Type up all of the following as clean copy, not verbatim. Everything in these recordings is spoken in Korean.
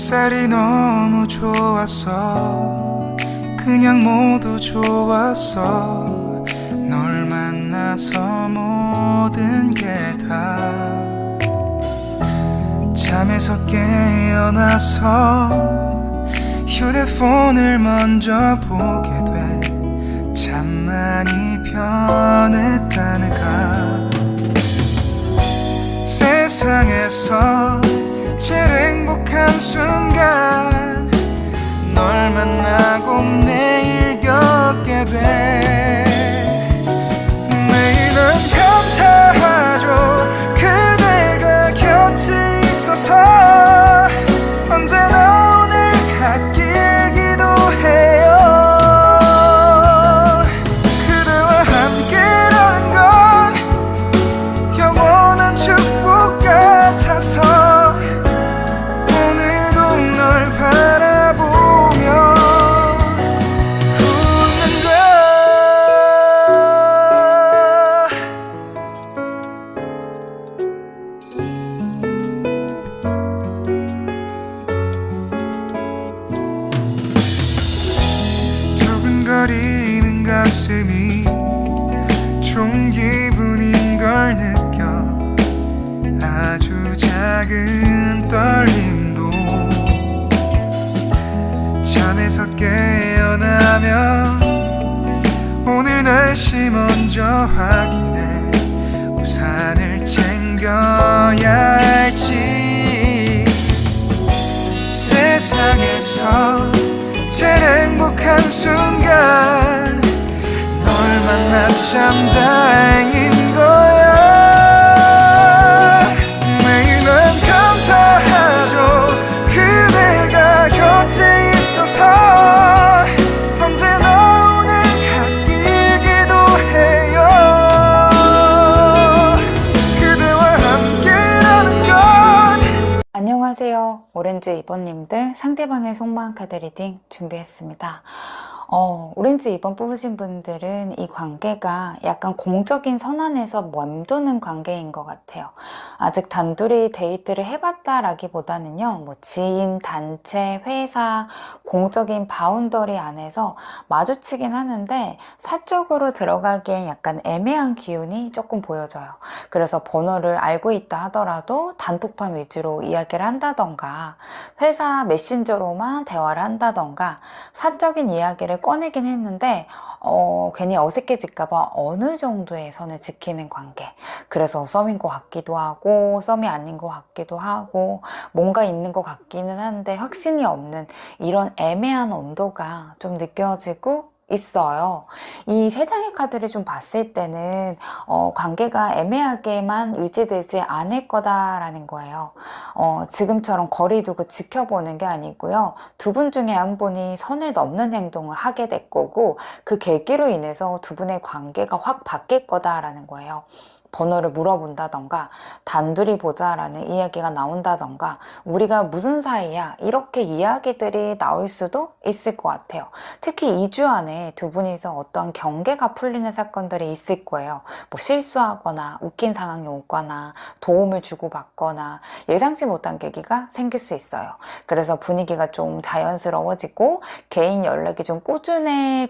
햇살이 너무 좋았어. 그냥 모두 좋았어. 널 만나서 모든 게 다 잠에서 깨어나서 휴대폰을 먼저 보게 돼. 참 많이 변했다네가. 세상에서 제일 행복한 순간 널 만나고 매일 겪게 돼. 매일은 감사하죠. 그대가 곁에 있어서. 언제나 오늘 같길 기도해요. 그대와 함께라는 건 영원한 축복 같아서 오늘도 널 바라보며 웃는다. 두근거리는 가슴이 좋은 기분인 걸 느껴. 아주 작은 떨림도 잠에서 깨어나면 오늘 날씨 먼저 확인해. 우산을 챙겨야 할지. 세상에서 제일 행복한 순간 널 만나 참 다행인 거야. 매일 난 감사하죠. 그대가 곁에 있어서. 언제나 오늘 같길 기도해요. 그대와 함께라는 건. 안녕하세요. 오렌지 2번님들 상대방의 속마음 카드 리딩 준비했습니다. 오렌지 2번 뽑으신 분들은 이 관계가 약간 공적인 선안에서 맴도는 관계인 것 같아요. 아직 단둘이 데이트를 해봤다라기보다는요, 뭐 지인, 단체, 회사, 공적인 바운더리 안에서 마주치긴 하는데 사적으로 들어가기엔 약간 애매한 기운이 조금 보여져요. 그래서 번호를 알고 있다 하더라도 단톡방 위주로 이야기를 한다던가 회사 메신저로만 대화를 한다던가 사적인 이야기를 꺼내긴 했는데 괜히 어색해질까봐 어느 정도의 선을 지키는 관계. 그래서 썸인 것 같기도 하고 썸이 아닌 것 같기도 하고 뭔가 있는 것 같기는 한데 확신이 없는 이런 애매한 온도가 좀 느껴지고 있어요. 이 세 장의 카드를 좀 봤을 때는 관계가 애매하게만 유지되지 않을 거다라는 거예요. 지금처럼 거리 두고 지켜보는 게 아니고요. 두 분 중에 한 분이 선을 넘는 행동을 하게 될 거고 그 계기로 인해서 두 분의 관계가 확 바뀔 거다라는 거예요. 번호를 물어본다던가 단둘이 보자라는 이야기가 나온다던가 우리가 무슨 사이야 이렇게 이야기들이 나올 수도 있을 것 같아요. 특히 2주 안에 두 분이서 어떤 경계가 풀리는 사건들이 있을 거예요. 뭐 실수하거나 웃긴 상황이 오거나 도움을 주고받거나 예상치 못한 계기가 생길 수 있어요. 그래서 분위기가 좀 자연스러워지고 개인 연락이 좀 꾸준히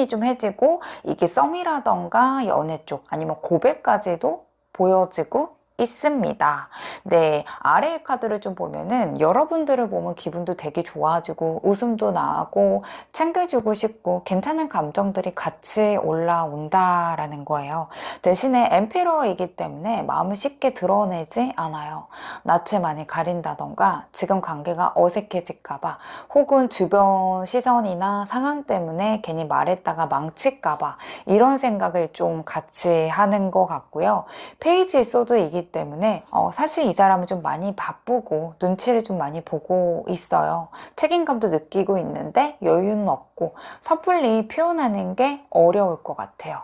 좀 해지고 이게 썸이라던가 연애 쪽 아니면 고백까지도 보여지고 있습니다. 네, 아래의 카드를 좀 보면은 여러분들을 보면 기분도 되게 좋아지고 웃음도 나고 챙겨주고 싶고 괜찮은 감정들이 같이 올라온다라는 거예요. 대신에 엠피러이기 때문에 마음을 쉽게 드러내지 않아요. 낯을 많이 가린다던가 지금 관계가 어색해질까봐 혹은 주변 시선이나 상황 때문에 괜히 말했다가 망칠까봐 이런 생각을 좀 같이 하는 것 같고요. 페이지 소드이기 때문에 사실 이 사람은 좀 많이 바쁘고 눈치를 좀 많이 보고 있어요. 책임감도 느끼고 있는데 여유는 없고 섣불리 표현하는 게 어려울 것 같아요.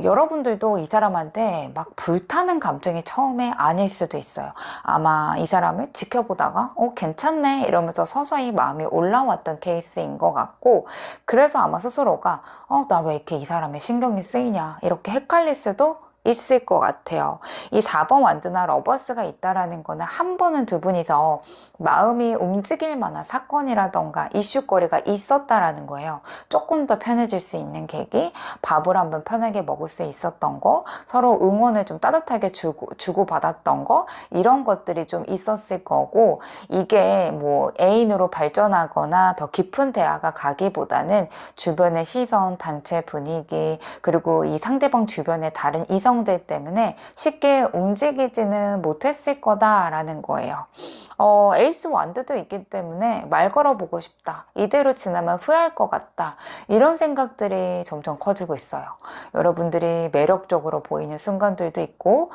여러분들도 이 사람한테 막 불타는 감정이 처음에 아닐 수도 있어요. 아마 이 사람을 지켜보다가 괜찮네 이러면서 서서히 마음이 올라왔던 케이스인 것 같고 그래서 아마 스스로가 나 왜 이렇게 이 사람의 신경이 쓰이냐 이렇게 헷갈릴 수도 있을 것 같아요. 이 4번 완드나 러버스가 있다라는 거는 한 번은 두 분이서 마음이 움직일 만한 사건이라던가 이슈거리가 있었다라는 거예요. 조금 더 편해질 수 있는 계기, 밥을 한번 편하게 먹을 수 있었던 거, 서로 응원을 좀 따뜻하게 주고받았던 거, 이런 것들이 좀 있었을 거고, 이게 뭐 애인으로 발전하거나 더 깊은 대화가 가기보다는 주변의 시선, 단체 분위기, 그리고 이 상대방 주변의 다른 이성들 때문에 쉽게 움직이지는 못했을 거다라는 거예요. 에이스 완드도 있기 때문에 말 걸어보고 싶다. 이대로 지나면 후회할 것 같다. 이런 생각들이 점점 커지고 있어요. 여러분들이 매력적으로 보이는 순간들도 있고,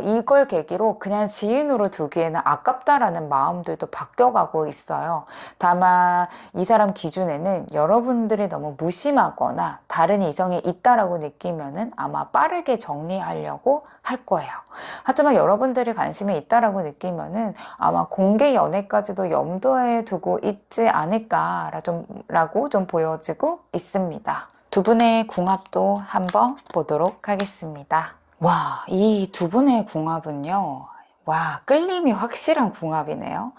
이걸 계기로 그냥 지인으로 두기에는 아깝다라는 마음들도 바뀌어가고 있어요. 다만 이 사람 기준에는 여러분들이 너무 무심하거나 다른 이성이 있다라고 느끼면은 아마 빠르게 정리하려고 할 거예요. 하지만 여러분들이 관심이 있다라고 느끼면은 아마 공개 연애까지도 염두에 두고 있지 않을까라고 좀 보여지고 있습니다. 두 분의 궁합도 한번 보도록 하겠습니다. 와, 이 두 분의 궁합은요. 와, 끌림이 확실한 궁합이네요.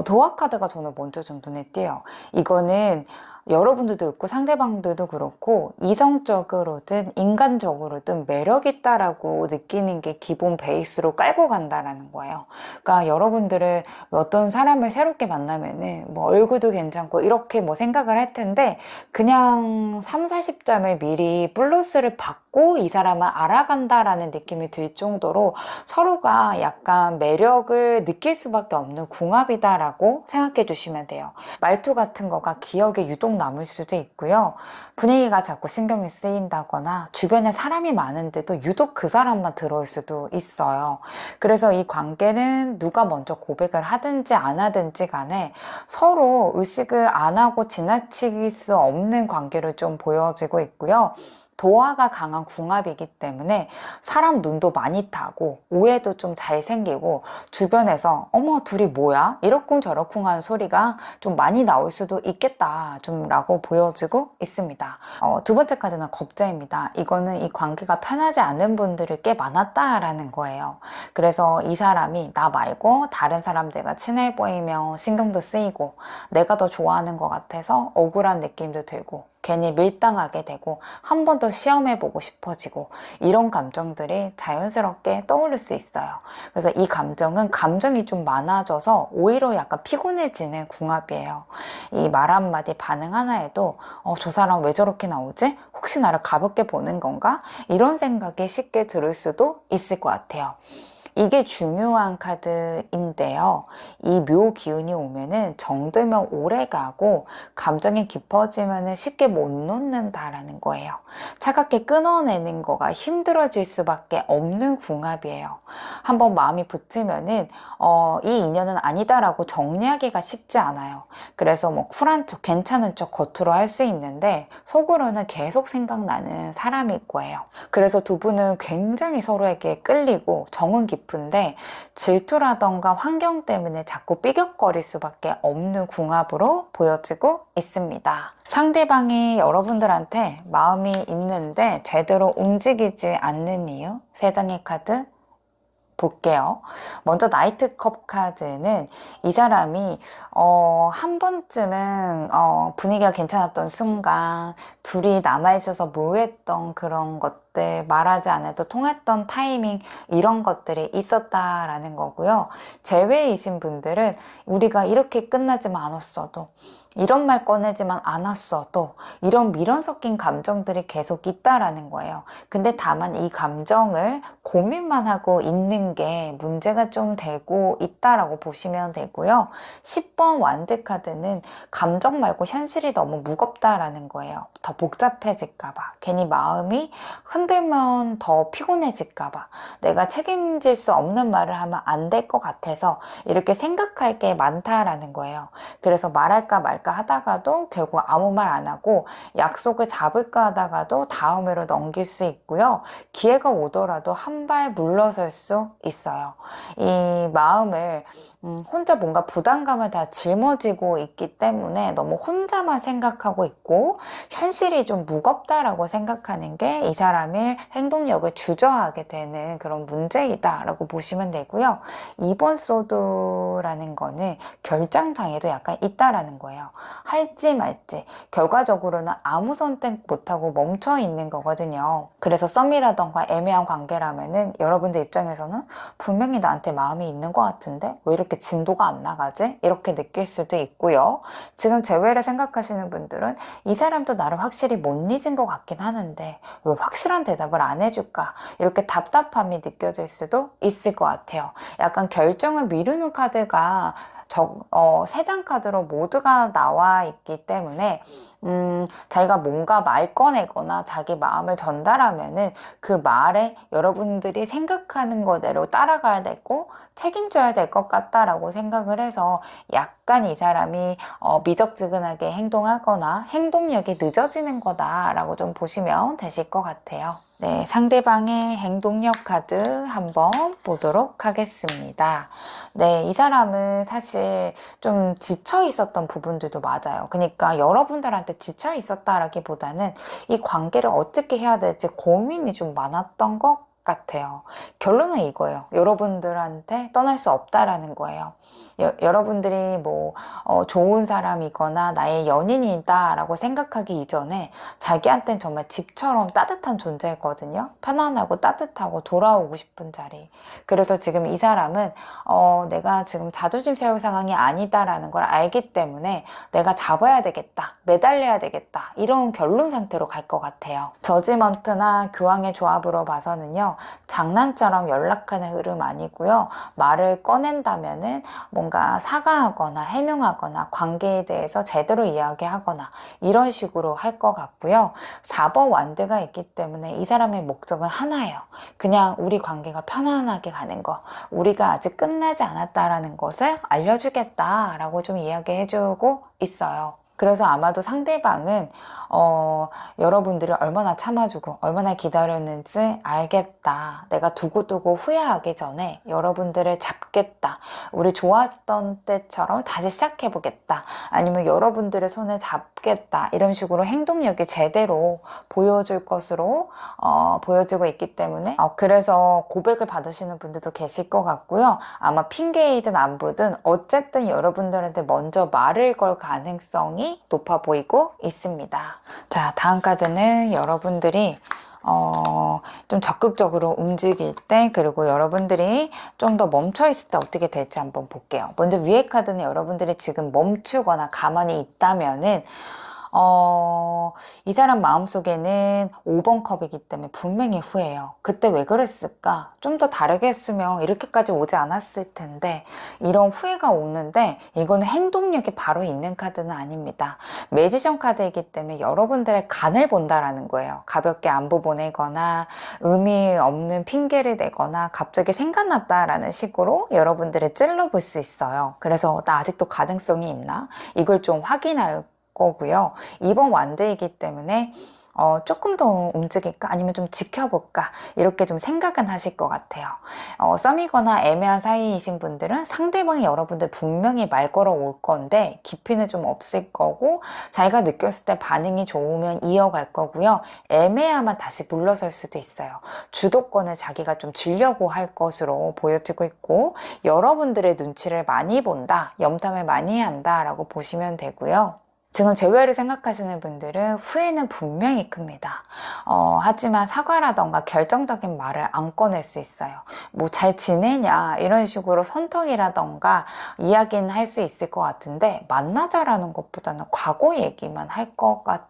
도화 카드가 저는 먼저 좀 눈에 띄어요. 이거는 여러분들도 있고 상대방들도 그렇고 이성적으로든 인간적으로든 매력 있다라고 느끼는 게 기본 베이스로 깔고 간다라는 거예요. 그러니까 여러분들은 어떤 사람을 새롭게 만나면은 뭐 얼굴도 괜찮고 이렇게 뭐 생각을 할 텐데 그냥 3, 40점을 미리 플러스를 받고 이 사람을 알아간다라는 느낌이 들 정도로 서로가 약간 매력을 느낄 수밖에 없는 궁합이다라고 생각해 주시면 돼요. 말투 같은 거가 기억에 유독 남을 수도 있고요. 분위기가 자꾸 신경이 쓰인다거나 주변에 사람이 많은데도 유독 그 사람만 들어올 수도 있어요. 그래서 이 관계는 누가 먼저 고백을 하든지 안 하든지 간에 서로 의식을 안 하고 지나칠 수 없는 관계로 좀 보여지고 있고요. 도화가 강한 궁합이기 때문에 사람 눈도 많이 타고 오해도 좀 잘 생기고 주변에서 어머 둘이 뭐야? 이러쿵저러쿵 하는 소리가 좀 많이 나올 수도 있겠다 좀 라고 보여지고 있습니다. 두 번째 카드는 겁자입니다. 이거는 이 관계가 편하지 않은 분들이 꽤 많았다라는 거예요. 그래서 이 사람이 나 말고 다른 사람들과 친해 보이며 신경도 쓰이고 내가 더 좋아하는 것 같아서 억울한 느낌도 들고 괜히 밀당하게 되고 한 번 더 시험해보고 싶어지고 이런 감정들이 자연스럽게 떠오를 수 있어요. 그래서 이 감정은 감정이 좀 많아져서 오히려 약간 피곤해지는 궁합이에요. 이 말 한마디 반응 하나에도 저 사람 왜 저렇게 나오지? 혹시 나를 가볍게 보는 건가? 이런 생각이 쉽게 들을 수도 있을 것 같아요. 이게 중요한 카드인데요. 이 묘 기운이 오면은 정들면 오래 가고 감정이 깊어지면은 쉽게 못 놓는다라는 거예요. 차갑게 끊어내는 거가 힘들어질 수밖에 없는 궁합이에요. 한번 마음이 붙으면은 이 인연은 아니다라고 정리하기가 쉽지 않아요. 그래서 뭐 쿨한 척, 괜찮은 척 겉으로 할 수 있는데 속으로는 계속 생각나는 사람일 거예요. 그래서 두 분은 굉장히 서로에게 끌리고 정은 깊은데 질투라던가 환경 때문에 자꾸 삐걱거릴 수밖에 없는 궁합으로 보여지고 있습니다. 상대방이 여러분들한테 마음이 있는데 제대로 움직이지 않는 이유 세 장의 카드 볼게요. 먼저 나이트컵 카드는 이 사람이 한 번쯤은 분위기가 괜찮았던 순간 둘이 남아있어서 묘했던 그런 것들 말하지 않아도 통했던 타이밍 이런 것들이 있었다라는 거고요. 제외이신 분들은 우리가 이렇게 끝나지만 않았어도 이런 말 꺼내지만 않았어도 이런 미련 섞인 감정들이 계속 있다라는 거예요. 근데 다만 이 감정을 고민만 하고 있는 게 문제가 좀 되고 있다라고 보시면 되고요. 10번 완드 카드는 감정 말고 현실이 너무 무겁다라는 거예요. 더 복잡해질까봐 괜히 마음이 흔들면 더 피곤해질까봐 내가 책임질 수 없는 말을 하면 안 될 것 같아서 이렇게 생각할 게 많다라는 거예요. 그래서 말할까 말까 하다가도 결국 아무 말 안 하고 약속을 잡을까 하다가도 다음으로 넘길 수 있고요. 기회가 오더라도 한 발 물러설 수 있어요. 이 마음을 혼자 뭔가 부담감을 다 짊어지고 있기 때문에 너무 혼자만 생각하고 있고 현실이 좀 무겁다라고 생각하는 게 이 사람의 행동력을 주저하게 되는 그런 문제이다라고 보시면 되고요. 2번 소드라는 거는 결정장애도 약간 있다라는 거예요. 할지 말지. 결과적으로는 아무 선택 못하고 멈춰 있는 거거든요. 그래서 썸이라던가 애매한 관계라면은 여러분들 입장에서는 분명히 나한테 마음이 있는 것 같은데 왜 이렇게 진도가 안 나가지? 이렇게 느낄 수도 있고요. 지금 재회를 생각하시는 분들은 이 사람도 나를 확실히 못 잊은 것 같긴 하는데 왜 확실한 대답을 안 해줄까? 이렇게 답답함이 느껴질 수도 있을 것 같아요. 약간 결정을 미루는 카드가 세 장 카드로 모두가 나와 있기 때문에 자기가 뭔가 말 꺼내거나 자기 마음을 전달하면은 그 말에 여러분들이 생각하는 거대로 따라가야 되고 책임져야 될 것 같다라고 생각을 해서 약간 이 사람이 미적지근하게 행동하거나 행동력이 늦어지는 거다라고 좀 보시면 되실 것 같아요. 네, 상대방의 행동력 카드 한번 보도록 하겠습니다. 네, 이 사람은 사실 좀 지쳐 있었던 부분들도 맞아요. 그러니까 여러분들한테 지쳐 있었다라기보다는 이 관계를 어떻게 해야 될지 고민이 좀 많았던 것 같아요. 결론은 이거예요. 여러분들한테 떠날 수 없다라는 거예요. 여러분들이 뭐 좋은 사람이거나 나의 연인이다 라고 생각하기 이전에 자기한테는 정말 집처럼 따뜻한 존재거든요. 편안하고 따뜻하고 돌아오고 싶은 자리. 그래서 지금 이 사람은 내가 지금 자존심 세울 상황이 아니다라는 걸 알기 때문에 내가 잡아야 되겠다, 매달려야 되겠다, 이런 결론 상태로 갈 것 같아요. 저지먼트나 교황의 조합으로 봐서는요, 장난처럼 연락하는 흐름 아니고요, 말을 꺼낸다면은 뭔가 사과하거나 해명하거나 관계에 대해서 제대로 이야기하거나 이런 식으로 할 것 같고요. 4번 완드가 있기 때문에 이 사람의 목적은 하나예요. 그냥 우리 관계가 편안하게 가는 거, 우리가 아직 끝나지 않았다라는 것을 알려주겠다라고 좀 이야기해주고 있어요. 그래서 아마도 상대방은 여러분들이 얼마나 참아주고 얼마나 기다렸는지 알겠다. 내가 두고두고 후회하기 전에 여러분들을 잡겠다. 우리 좋았던 때처럼 다시 시작해보겠다. 아니면 여러분들의 손을 잡겠다. 이런 식으로 행동력이 제대로 보여줄 것으로 보여지고 있기 때문에 그래서 고백을 받으시는 분들도 계실 것 같고요. 아마 핑계이든 안부든 어쨌든 여러분들한테 먼저 말을 걸 가능성이 높아 보이고 있습니다. 자, 다음 카드는 여러분들이 좀 적극적으로 움직일 때, 그리고 여러분들이 좀 더 멈춰 있을 때 어떻게 될지 한번 볼게요. 먼저 위에 카드는 여러분들이 지금 멈추거나 가만히 있다면은 이 사람 마음속에는 5번 컵이기 때문에 분명히 후회해요. 그때 왜 그랬을까? 좀 더 다르게 했으면 이렇게까지 오지 않았을 텐데, 이런 후회가 오는데 이거는 행동력이 바로 있는 카드는 아닙니다. 매지션 카드이기 때문에 여러분들의 간을 본다라는 거예요. 가볍게 안부 보내거나 의미 없는 핑계를 대거나 갑자기 생각났다라는 식으로 여러분들을 찔러볼 수 있어요. 그래서 나 아직도 가능성이 있나? 이걸 좀 확인할 거고요. 2번 완드이기 때문에 조금 더 움직일까? 아니면 좀 지켜볼까? 이렇게 좀 생각은 하실 것 같아요. 썸이거나 애매한 사이이신 분들은 상대방이 여러분들 분명히 말 걸어 올 건데 깊이는 좀 없을 거고, 자기가 느꼈을 때 반응이 좋으면 이어갈 거고요. 애매하면 다시 물러설 수도 있어요. 주도권을 자기가 좀 쥐려고 할 것으로 보여지고 있고, 여러분들의 눈치를 많이 본다, 염탐을 많이 한다 라고 보시면 되고요. 지금 재회를 생각하시는 분들은 후회는 분명히 큽니다. 하지만 사과라던가 결정적인 말을 안 꺼낼 수 있어요. 뭐 잘 지내냐 이런 식으로 선턱이라던가 이야기는 할 수 있을 것 같은데, 만나자라는 것보다는 과거 얘기만 할 것 같아요.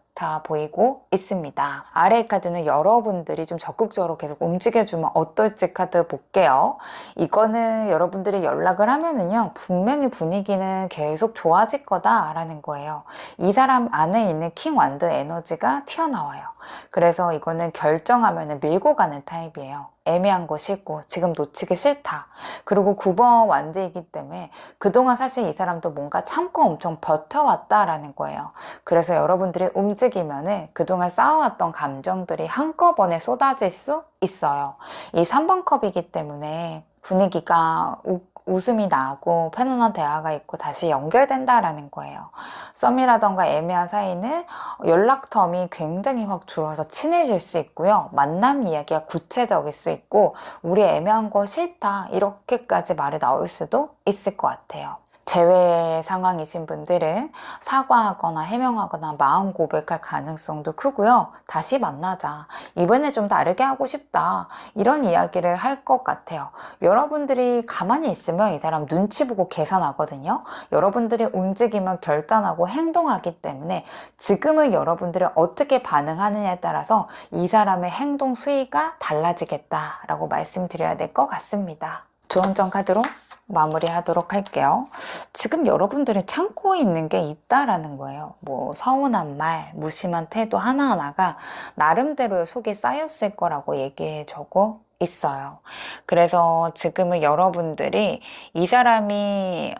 보이고 있습니다. 아래 카드는 여러분들이 좀 적극적으로 계속 움직여주면 어떨지 카드 볼게요. 이거는 여러분들이 연락을 하면은요, 분명히 분위기는 계속 좋아질 거다라는 거예요. 이 사람 안에 있는 킹 완드 에너지가 튀어나와요. 그래서 이거는 결정하면은 밀고 가는 타입이에요. 애매한 거 싫고 지금 놓치기 싫다. 그리고 9번 완드이기 때문에 그동안 사실 이 사람도 뭔가 참고 엄청 버텨왔다라는 거예요. 그래서 여러분들이 움직이면은 그동안 쌓아왔던 감정들이 한꺼번에 쏟아질 수 있어요. 이 3번 컵이기 때문에 분위기가 웃음이 나고 편안한 대화가 있고 다시 연결된다라는 거예요. 썸이라던가 애매한 사이는 연락 텀이 굉장히 확 줄어서 친해질 수 있고요. 만남 이야기가 구체적일 수 있고 우리 애매한 거 싫다 이렇게까지 말이 나올 수도 있을 것 같아요. 재회 상황이신 분들은 사과하거나 해명하거나 마음 고백할 가능성도 크고요. 다시 만나자. 이번에 좀 다르게 하고 싶다. 이런 이야기를 할 것 같아요. 여러분들이 가만히 있으면 이 사람 눈치 보고 계산하거든요. 여러분들이 움직이면 결단하고 행동하기 때문에 지금은 여러분들이 어떻게 반응하느냐에 따라서 이 사람의 행동 수위가 달라지겠다라고 말씀드려야 될 것 같습니다. 조언점 카드로 마무리하도록 할게요. 지금 여러분들이 참고 있는 게 있다라는 거예요. 뭐 서운한 말, 무심한 태도 하나하나가 나름대로의 속이 쌓였을 거라고 얘기해주고 있어요. 그래서 지금은 여러분들이 이 사람이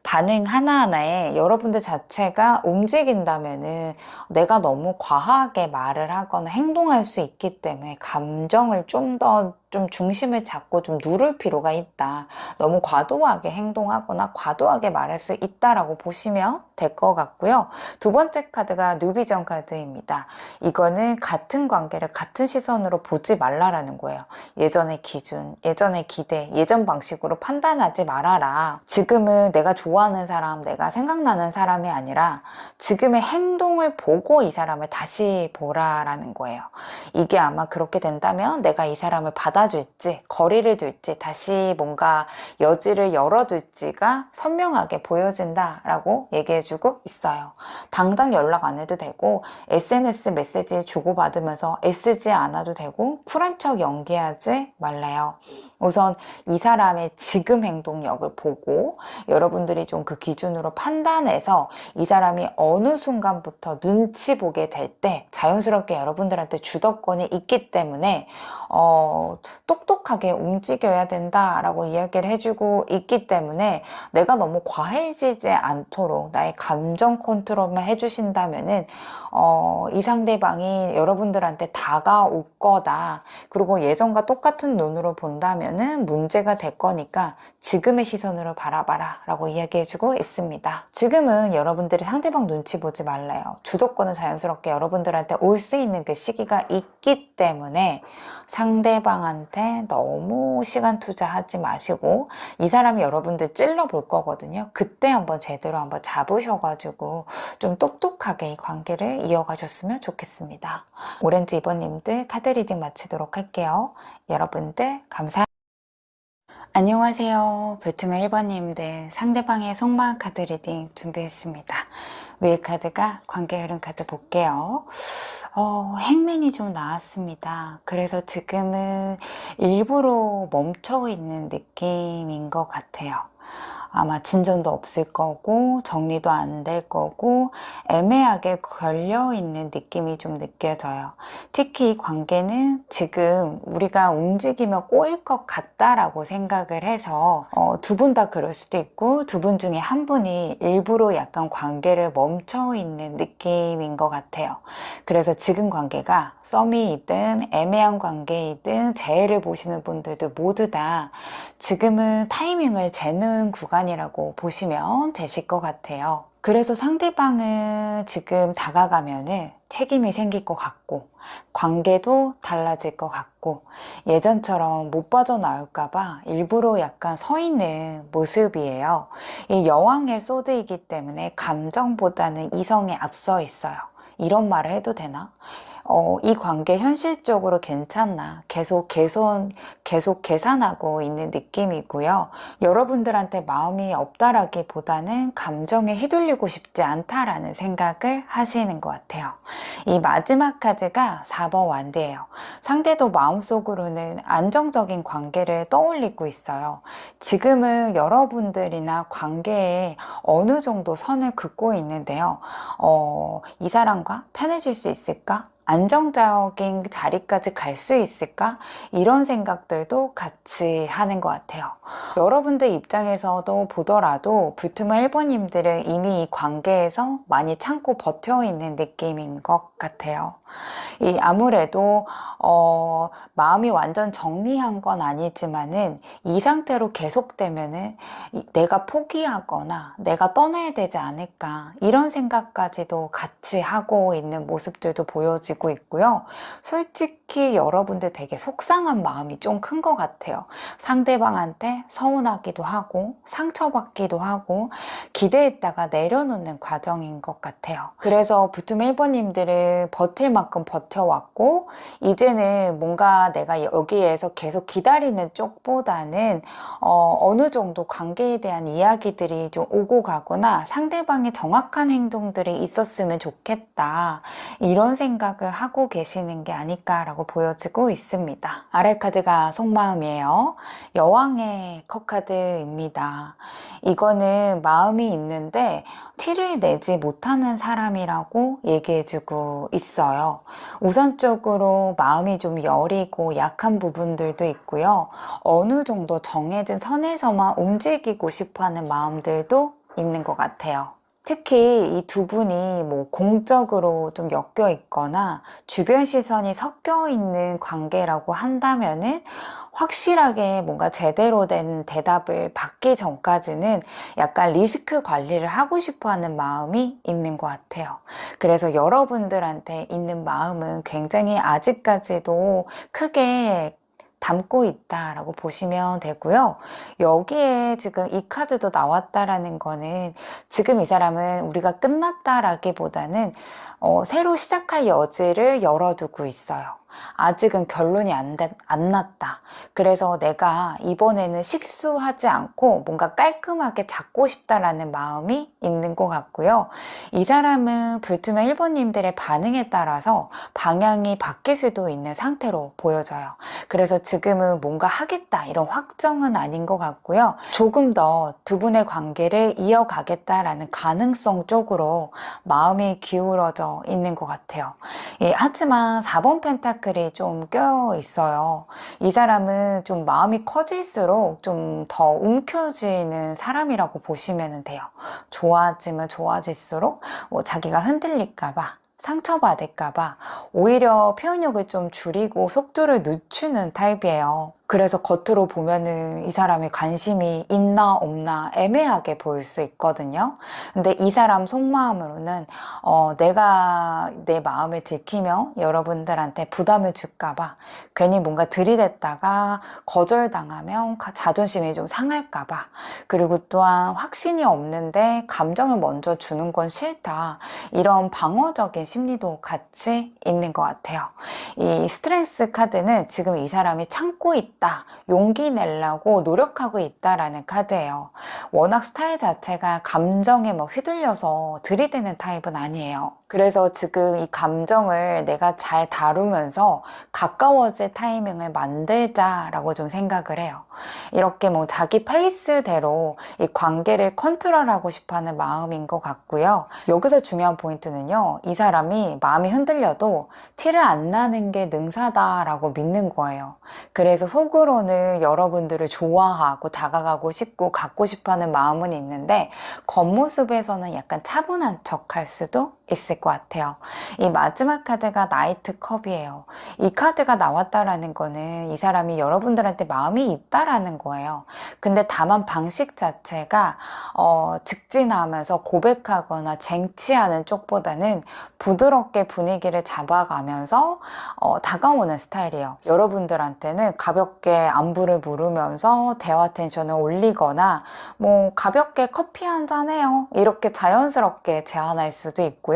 반응 하나하나에 여러분들 자체가 움직인다면은 내가 너무 과하게 말을 하거나 행동할 수 있기 때문에 감정을 좀 더 중심을 잡고 좀 누를 필요가 있다. 너무 과도하게 행동하거나 과도하게 말할 수 있다라고 보시면 될 것 같고요. 두 번째 카드가 뉴비전 카드입니다. 이거는 같은 관계를 같은 시선으로 보지 말라라는 거예요. 예전의 기준, 예전의 기대, 예전 방식으로 판단하지 말아라. 지금은 내가 좋아하는 사람, 내가 생각나는 사람이 아니라 지금의 행동을 보고 이 사람을 다시 보라라는 거예요. 이게 아마 그렇게 된다면 내가 이 사람을 받아줄지, 거리를 둘지, 다시 뭔가 여지를 열어둘지가 선명하게 보여진다라고 얘기해주고 있어요. 당장 연락 안 해도 되고 SNS 메시지 주고받으면서 애쓰지 않아도 되고 쿨한 척 연기하지 말래요. 우선 이 사람의 지금 행동력을 보고 여러분들이 좀 그 기준으로 판단해서 이 사람이 어느 순간부터 눈치 보게 될 때 자연스럽게 여러분들한테 주도권이 있기 때문에 똑똑하게 움직여야 된다라고 이야기를 해주고 있기 때문에 내가 너무 과해지지 않도록 나의 감정 컨트롤만 해주신다면은 이 상대방이 여러분들한테 다가올 거다. 그리고 예전과 똑같은 눈으로 본다면은 문제가 될 거니까 지금의 시선으로 바라봐라 라고 이야기해주고 있습니다. 지금은 여러분들이 상대방 눈치 보지 말래요. 주도권은 자연스럽게 여러분들한테 올 수 있는 그 시기가 있기 때문에 상대방한테 너무 시간 투자하지 마시고 이 사람이 여러분들 찔러볼 거거든요. 그때 한번 제대로 한번 잡으셔가지고 좀 똑똑하게 이 관계를 이어가셨으면 좋겠습니다. 오렌지 2번님들 카드 리딩 마치도록 할게요. 여러분들 감사합니다. 안녕하세요. 불투명 1번님들 상대방의 속마음 카드 리딩 준비했습니다. 위에 카드가 관계 흐름 카드 볼게요. 행맨이 좀 나왔습니다. 그래서 지금은 일부러 멈춰 있는 느낌인 것 같아요. 아마 진전도 없을 거고 정리도 안 될 거고 애매하게 걸려있는 느낌이 좀 느껴져요. 특히 이 관계는 지금 우리가 움직이면 꼬일 것 같다라고 생각을 해서 두 분 다 그럴 수도 있고 두 분 중에 한 분이 일부러 약간 관계를 멈춰 있는 느낌인 것 같아요. 그래서 지금 관계가 썸이든 애매한 관계이든 재해를 보시는 분들도 모두 다 지금은 타이밍을 재는 구간이라고 보시면 되실 것 같아요. 그래서 상대방은 지금 다가가면은 책임이 생길 것 같고 관계도 달라질 것 같고 예전처럼 못 빠져나올까봐 일부러 약간 서 있는 모습이에요. 이 여왕의 소드이기 때문에 감정보다는 이성에 앞서 있어요. 이런 말을 해도 되나? 이 관계 현실적으로 괜찮나? 계속 계산하고 있는 느낌이고요. 여러분들한테 마음이 없다라기보다는 감정에 휘둘리고 싶지 않다라는 생각을 하시는 것 같아요. 이 마지막 카드가 4번 완드예요. 상대도 마음속으로는 안정적인 관계를 떠올리고 있어요. 지금은 여러분들이나 관계에 어느 정도 선을 긋고 있는데요. 이 사람과 편해질 수 있을까? 안정적인 자리까지 갈 수 있을까? 이런 생각들도 같이 하는 것 같아요. 여러분들 입장에서도 보더라도 불투명 1번님들은 이미 이 관계에서 많이 참고 버텨 있는 느낌인 것 같아요. 아무래도 마음이 완전 정리한 건 아니지만은 이 상태로 계속되면은 내가 포기하거나 내가 떠나야 되지 않을까 이런 생각까지도 같이 하고 있는 모습들도 보여지고 있고요. 솔직히 여러분들 되게 속상한 마음이 좀 큰 것 같아요. 상대방한테 서운하기도 하고 상처받기도 하고 기대했다가 내려놓는 과정인 것 같아요. 그래서 불투명 1번님들은 버틸 만큼 버텨왔고 이제는 뭔가 내가 여기에서 계속 기다리는 쪽보다는 어느 정도 관계에 대한 이야기들이 좀 오고 가거나 상대방의 정확한 행동들이 있었으면 좋겠다 이런 생각을 하고 계시는 게 아닐까라고 보여지고 있습니다. 아래 카드가 속마음이에요. 여왕의 컵카드입니다. 이거는 마음이 있는데 티를 내지 못하는 사람이라고 얘기해주고 있어요. 우선적으로 마음이 좀 여리고 약한 부분들도 있고요. 어느 정도 정해진 선에서만 움직이고 싶어하는 마음들도 있는 것 같아요. 특히 이 두 분이 뭐 공적으로 좀 엮여 있거나 주변 시선이 섞여 있는 관계라고 한다면은 확실하게 뭔가 제대로 된 대답을 받기 전까지는 약간 리스크 관리를 하고 싶어 하는 마음이 있는 것 같아요. 그래서 여러분들한테 있는 마음은 굉장히 아직까지도 크게 담고 있다라고 보시면 되고요. 여기에 지금 이 카드도 나왔다라는 거는 지금 이 사람은 우리가 끝났다라기보다는 새로 시작할 여지를 열어두고 있어요. 아직은 결론이 안 났다. 그래서 내가 이번에는 식수하지 않고 뭔가 깔끔하게 잡고 싶다라는 마음이 있는 것 같고요. 이 사람은 불투명 1번님들의 반응에 따라서 방향이 바뀔 수도 있는 상태로 보여져요. 그래서 지금은 뭔가 하겠다 이런 확정은 아닌 것 같고요. 조금 더 두 분의 관계를 이어가겠다라는 가능성 쪽으로 마음이 기울어져 있는 것 같아요. 하지만 4번 펜타클이 좀 껴 있어요. 이 사람은 좀 마음이 커질수록 좀 더 움켜쥐는 사람이라고 보시면 돼요. 좋아지면 좋아질수록 자기가 흔들릴까봐 상처받을까봐 오히려 표현력을 좀 줄이고 속도를 늦추는 타입이에요. 그래서 겉으로 보면은 이 사람이 관심이 있나 없나 애매하게 보일 수 있거든요. 근데 이 사람 속마음으로는 내가 내 마음을 들키면 여러분들한테 부담을 줄까봐 괜히 뭔가 들이댔다가 거절당하면 자존심이 좀 상할까봐 그리고 또한 확신이 없는데 감정을 먼저 주는 건 싫다 이런 방어적인 심리도 같이 있는 것 같아요. 이 스트렝스 카드는 지금 이 사람이 참고 있다 용기 내려고 노력하고 있다라는 카드예요. 워낙 스타일 자체가 감정에 뭐 휘둘려서 들이대는 타입은 아니에요. 그래서 지금 이 감정을 내가 잘 다루면서 가까워질 타이밍을 만들자라고 좀 생각을 해요. 이렇게 뭐 자기 페이스대로 이 관계를 컨트롤하고 싶어하는 마음인 것 같고요. 여기서 중요한 포인트는요. 이 사람이 마음이 흔들려도 티를 안 나는 게 능사다라고 믿는 거예요. 그래서 속으로는 여러분들을 좋아하고 다가가고 싶고 갖고 싶어하는 마음은 있는데 겉모습에서는 약간 차분한 척 할 수도 있을 것 같아요. 이 마지막 카드가 나이트 컵이에요. 이 카드가 나왔다라는 거는 이 사람이 여러분들한테 마음이 있다라는 거예요. 근데 다만 방식 자체가 직진하면서 고백하거나 쟁취하는 쪽보다는 부드럽게 분위기를 잡아가면서 다가오는 스타일이에요. 여러분들한테는 가볍게 안부를 물으면서 대화 텐션을 올리거나 뭐 가볍게 커피 한잔 해요 이렇게 자연스럽게 제안할 수도 있고요.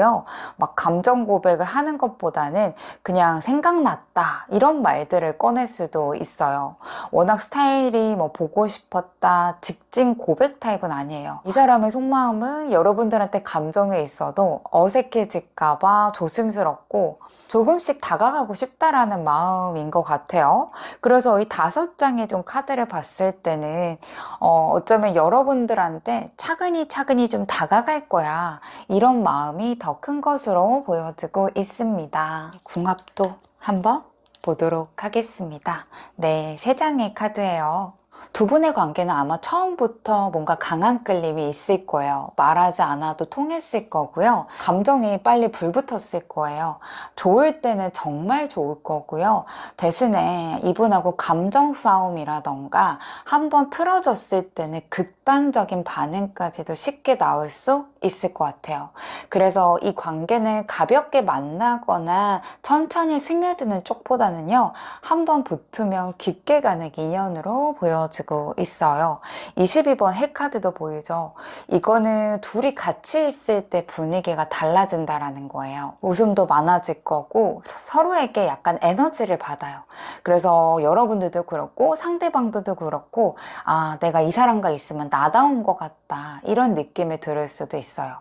막 감정 고백을 하는 것보다는 그냥 생각났다 이런 말들을 꺼낼 수도 있어요. 워낙 스타일이 뭐 보고 싶었다 직진 고백 타입은 아니에요. 이 사람의 속마음은 여러분들한테 감정에 있어도 어색해질까봐 조심스럽고 조금씩 다가가고 싶다라는 마음인 것 같아요. 그래서 이 5장의 좀 카드를 봤을 때는 어쩌면 여러분들한테 차근히 좀 다가갈 거야, 이런 마음이 더 큰 것으로 보여지고 있습니다. 궁합도 한번 보도록 하겠습니다. 네, 3장의 카드예요. 두 분의 관계는 아마 처음부터 뭔가 강한 끌림이 있을 거예요. 말하지 않아도 통했을 거고요. 감정이 빨리 불붙었을 거예요. 좋을 때는 정말 좋을 거고요. 대신에 이분하고 감정 싸움이라던가 한번 틀어졌을 때는 극단적인 반응까지도 쉽게 나올 수 있을 것 같아요. 그래서 이 관계는 가볍게 만나거나 천천히 스며드는 쪽보다는요, 한번 붙으면 깊게 가는 인연으로 보여지고 있어요. 22번 해카드도 보이죠? 이거는 둘이 같이 있을 때 분위기가 달라진다라는 거예요. 웃음도 많아질 거고 서로에게 약간 에너지를 받아요. 그래서 여러분들도 그렇고 상대방들도 그렇고, 아, 내가 이 사람과 있으면 나다운 것 같다, 이런 느낌이 들을 수도 있어요.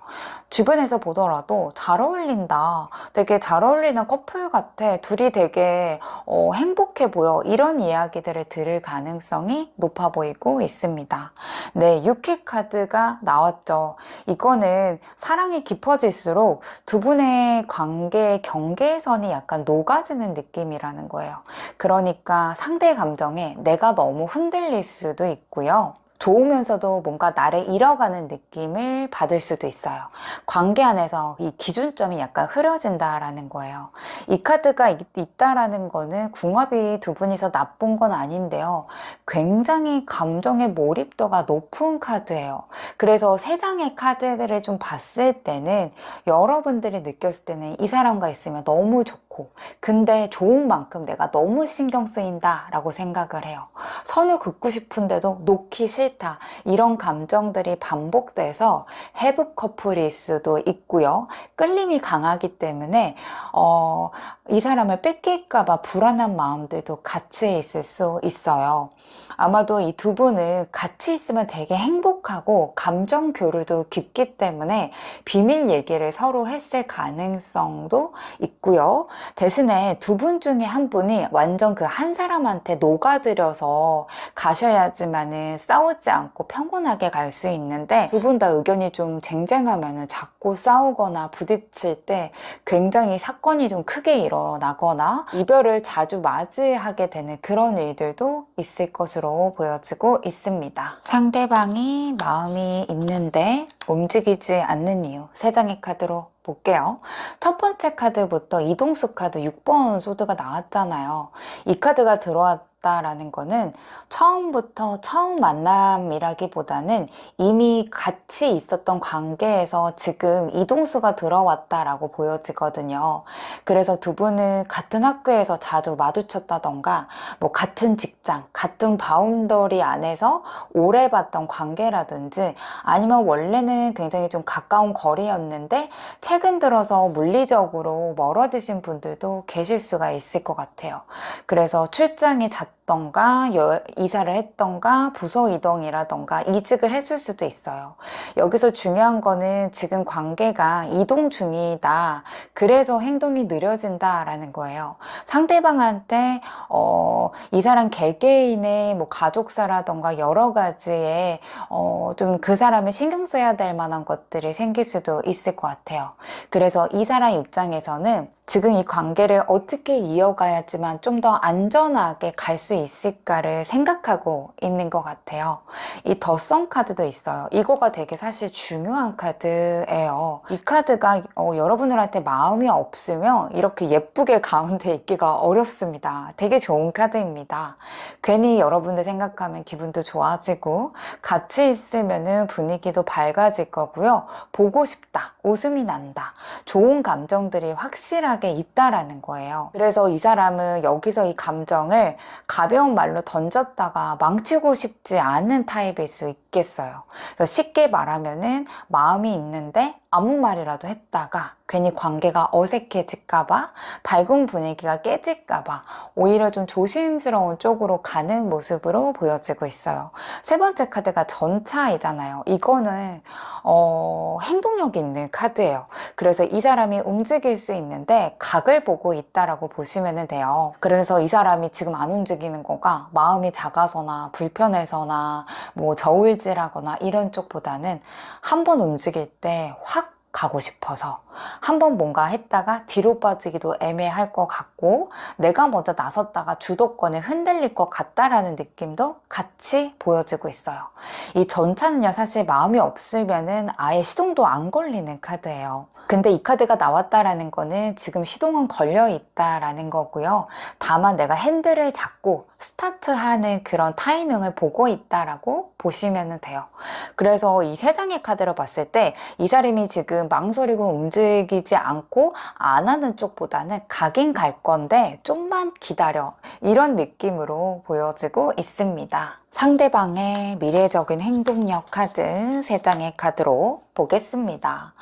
주변에서 보더라도 잘 어울린다, 되게 잘 어울리는 커플 같아, 둘이 되게 행복해 보여, 이런 이야기들을 들을 가능성이 높아 보이고 있습니다. 네, 6회 카드가 나왔죠. 이거는 사랑이 깊어질수록 두 분의 관계의 경계선이 약간 녹아지는 느낌이라는 거예요. 그러니까 상대 감정에 내가 너무 흔들릴 수도 있고요. 좋으면서도 뭔가 나를 잃어가는 느낌을 받을 수도 있어요. 관계 안에서 이 기준점이 약간 흐려진다라는 거예요. 이 카드가 있다라는 거는 궁합이 두 분이서 나쁜 건 아닌데요, 굉장히 감정의 몰입도가 높은 카드예요. 그래서 3장의 카드를 좀 봤을 때는 여러분들이 느꼈을 때는 이 사람과 있으면 너무 좋고, 근데 좋은 만큼 내가 너무 신경 쓰인다 라고 생각을 해요. 선을 긋고 싶은데도 놓기 싫다, 이런 감정들이 반복돼서 해브 커플일 수도 있고요. 끌림이 강하기 때문에 이 사람을 뺏길까봐 불안한 마음들도 같이 있을 수 있어요. 아마도 이 두 분은 같이 있으면 되게 행복하고 감정 교류도 깊기 때문에 비밀 얘기를 서로 했을 가능성도 있고요. 대신에 두 분 중에 한 분이 완전 그 한 사람한테 녹아들여서 가셔야지만은 싸우지 않고 평온하게 갈 수 있는데, 두 분 다 의견이 좀 쟁쟁하면은 자꾸 싸우거나 부딪힐 때 굉장히 사건이 좀 크게 일어나거나 이별을 자주 맞이하게 되는 그런 일들도 있을 것으로 보여지고 있습니다. 상대방이 마음이 있는데 움직이지 않는 이유, 3장의 카드로 볼게요. 첫 번째 카드부터 이동수 카드 6번 소드가 나왔잖아요. 이 카드가 들어왔다라는 거는 처음부터 처음 만남이라기보다는 이미 같이 있었던 관계에서 지금 이동수가 들어왔다라고 보여지거든요. 그래서 두 분은 같은 학교에서 자주 마주쳤다던가, 뭐 같은 직장, 같은 바운더리 안에서 오래 봤던 관계라든지, 아니면 원래는 굉장히 좀 가까운 거리였는데 최근 들어서 물리적으로 멀어지신 분들도 계실 수가 있을 것 같아요. 그래서 출장이 잦던가 이사를 했던가 부서 이동이라던가 이직을 했을 수도 있어요. 여기서 중요한 거는 지금 관계가 이동 중이다, 그래서 행동이 느려진다라는 거예요. 상대방한테 이 사람 개개인의 뭐 가족사라던가 여러 가지의 좀 그 사람을 신경 써야 될 만한 것들이 생길 수도 있을 것 같아요. 그래서 이 사람 입장에서는 지금 이 관계를 어떻게 이어가야지만 좀 더 안전하게 갈 수 있을까를 생각하고 있는 것 같아요. 이 더선 카드도 있어요. 이거가 되게 사실 중요한 카드예요. 이 카드가 여러분들한테 마음이 없으면 이렇게 예쁘게 가운데 있기가 어렵습니다. 되게 좋은 카드입니다. 괜히 여러분들 생각하면 기분도 좋아지고 같이 있으면 분위기도 밝아질 거고요. 보고 싶다, 웃음이 난다, 좋은 감정들이 확실하게 있다라는 거예요. 그래서 이 사람은 여기서 이 감정을 가벼운 말로 던졌다가 망치고 싶지 않은 타입일 수 있겠어요. 그래서 쉽게 말하면은 마음이 있는데 아무 말이라도 했다가 괜히 관계가 어색해질까봐, 밝은 분위기가 깨질까봐 오히려 좀 조심스러운 쪽으로 가는 모습으로 보여지고 있어요. 세 번째 카드가 전차이잖아요. 이거는 행동력 있는 카드예요. 그래서 이 사람이 움직일 수 있는데 각을 보고 있다라고 보시면 돼요. 그래서 이 사람이 지금 안 움직이는 거가 마음이 작아서나 불편해서나 뭐 저울질하거나 이런 쪽보다는 한번 움직일 때 확 가고 싶어서, 한번 뭔가 했다가 뒤로 빠지기도 애매할 것 같고 내가 먼저 나섰다가 주도권을 흔들릴 것 같다라는 느낌도 같이 보여지고 있어요. 이 전차는요, 사실 마음이 없으면은 아예 시동도 안 걸리는 카드예요. 근데 이 카드가 나왔다라는 거는 지금 시동은 걸려 있다라는 거고요. 다만 내가 핸들을 잡고 스타트하는 그런 타이밍을 보고 있다라고 보시면 돼요. 그래서 이 세 장의 카드를 봤을 때 이 사람이 지금 망설이고 움직이지 않고 안 하는 쪽보다는 가긴 갈 건데 좀만 기다려, 이런 느낌으로 보여지고 있습니다. 상대방의 미래적인 행동력 카드 세 장의 카드로 보겠습니다.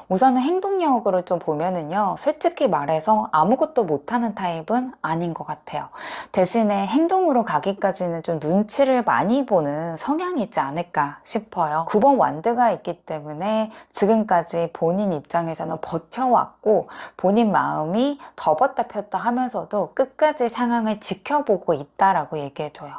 우선은 행동력으로 좀 보면은요, 솔직히 말해서 아무것도 못하는 타입은 아닌 것 같아요. 대신에 행동으로 가기까지는 좀 눈치를 많이 보는 성향이 있지 않을까 싶어요. 9번 완드가 있기 때문에 지금까지 본인 입장에서는 버텨왔고 본인 마음이 접었다 폈다 하면서도 끝까지 상황을 지켜보고 있다라고 얘기해줘요.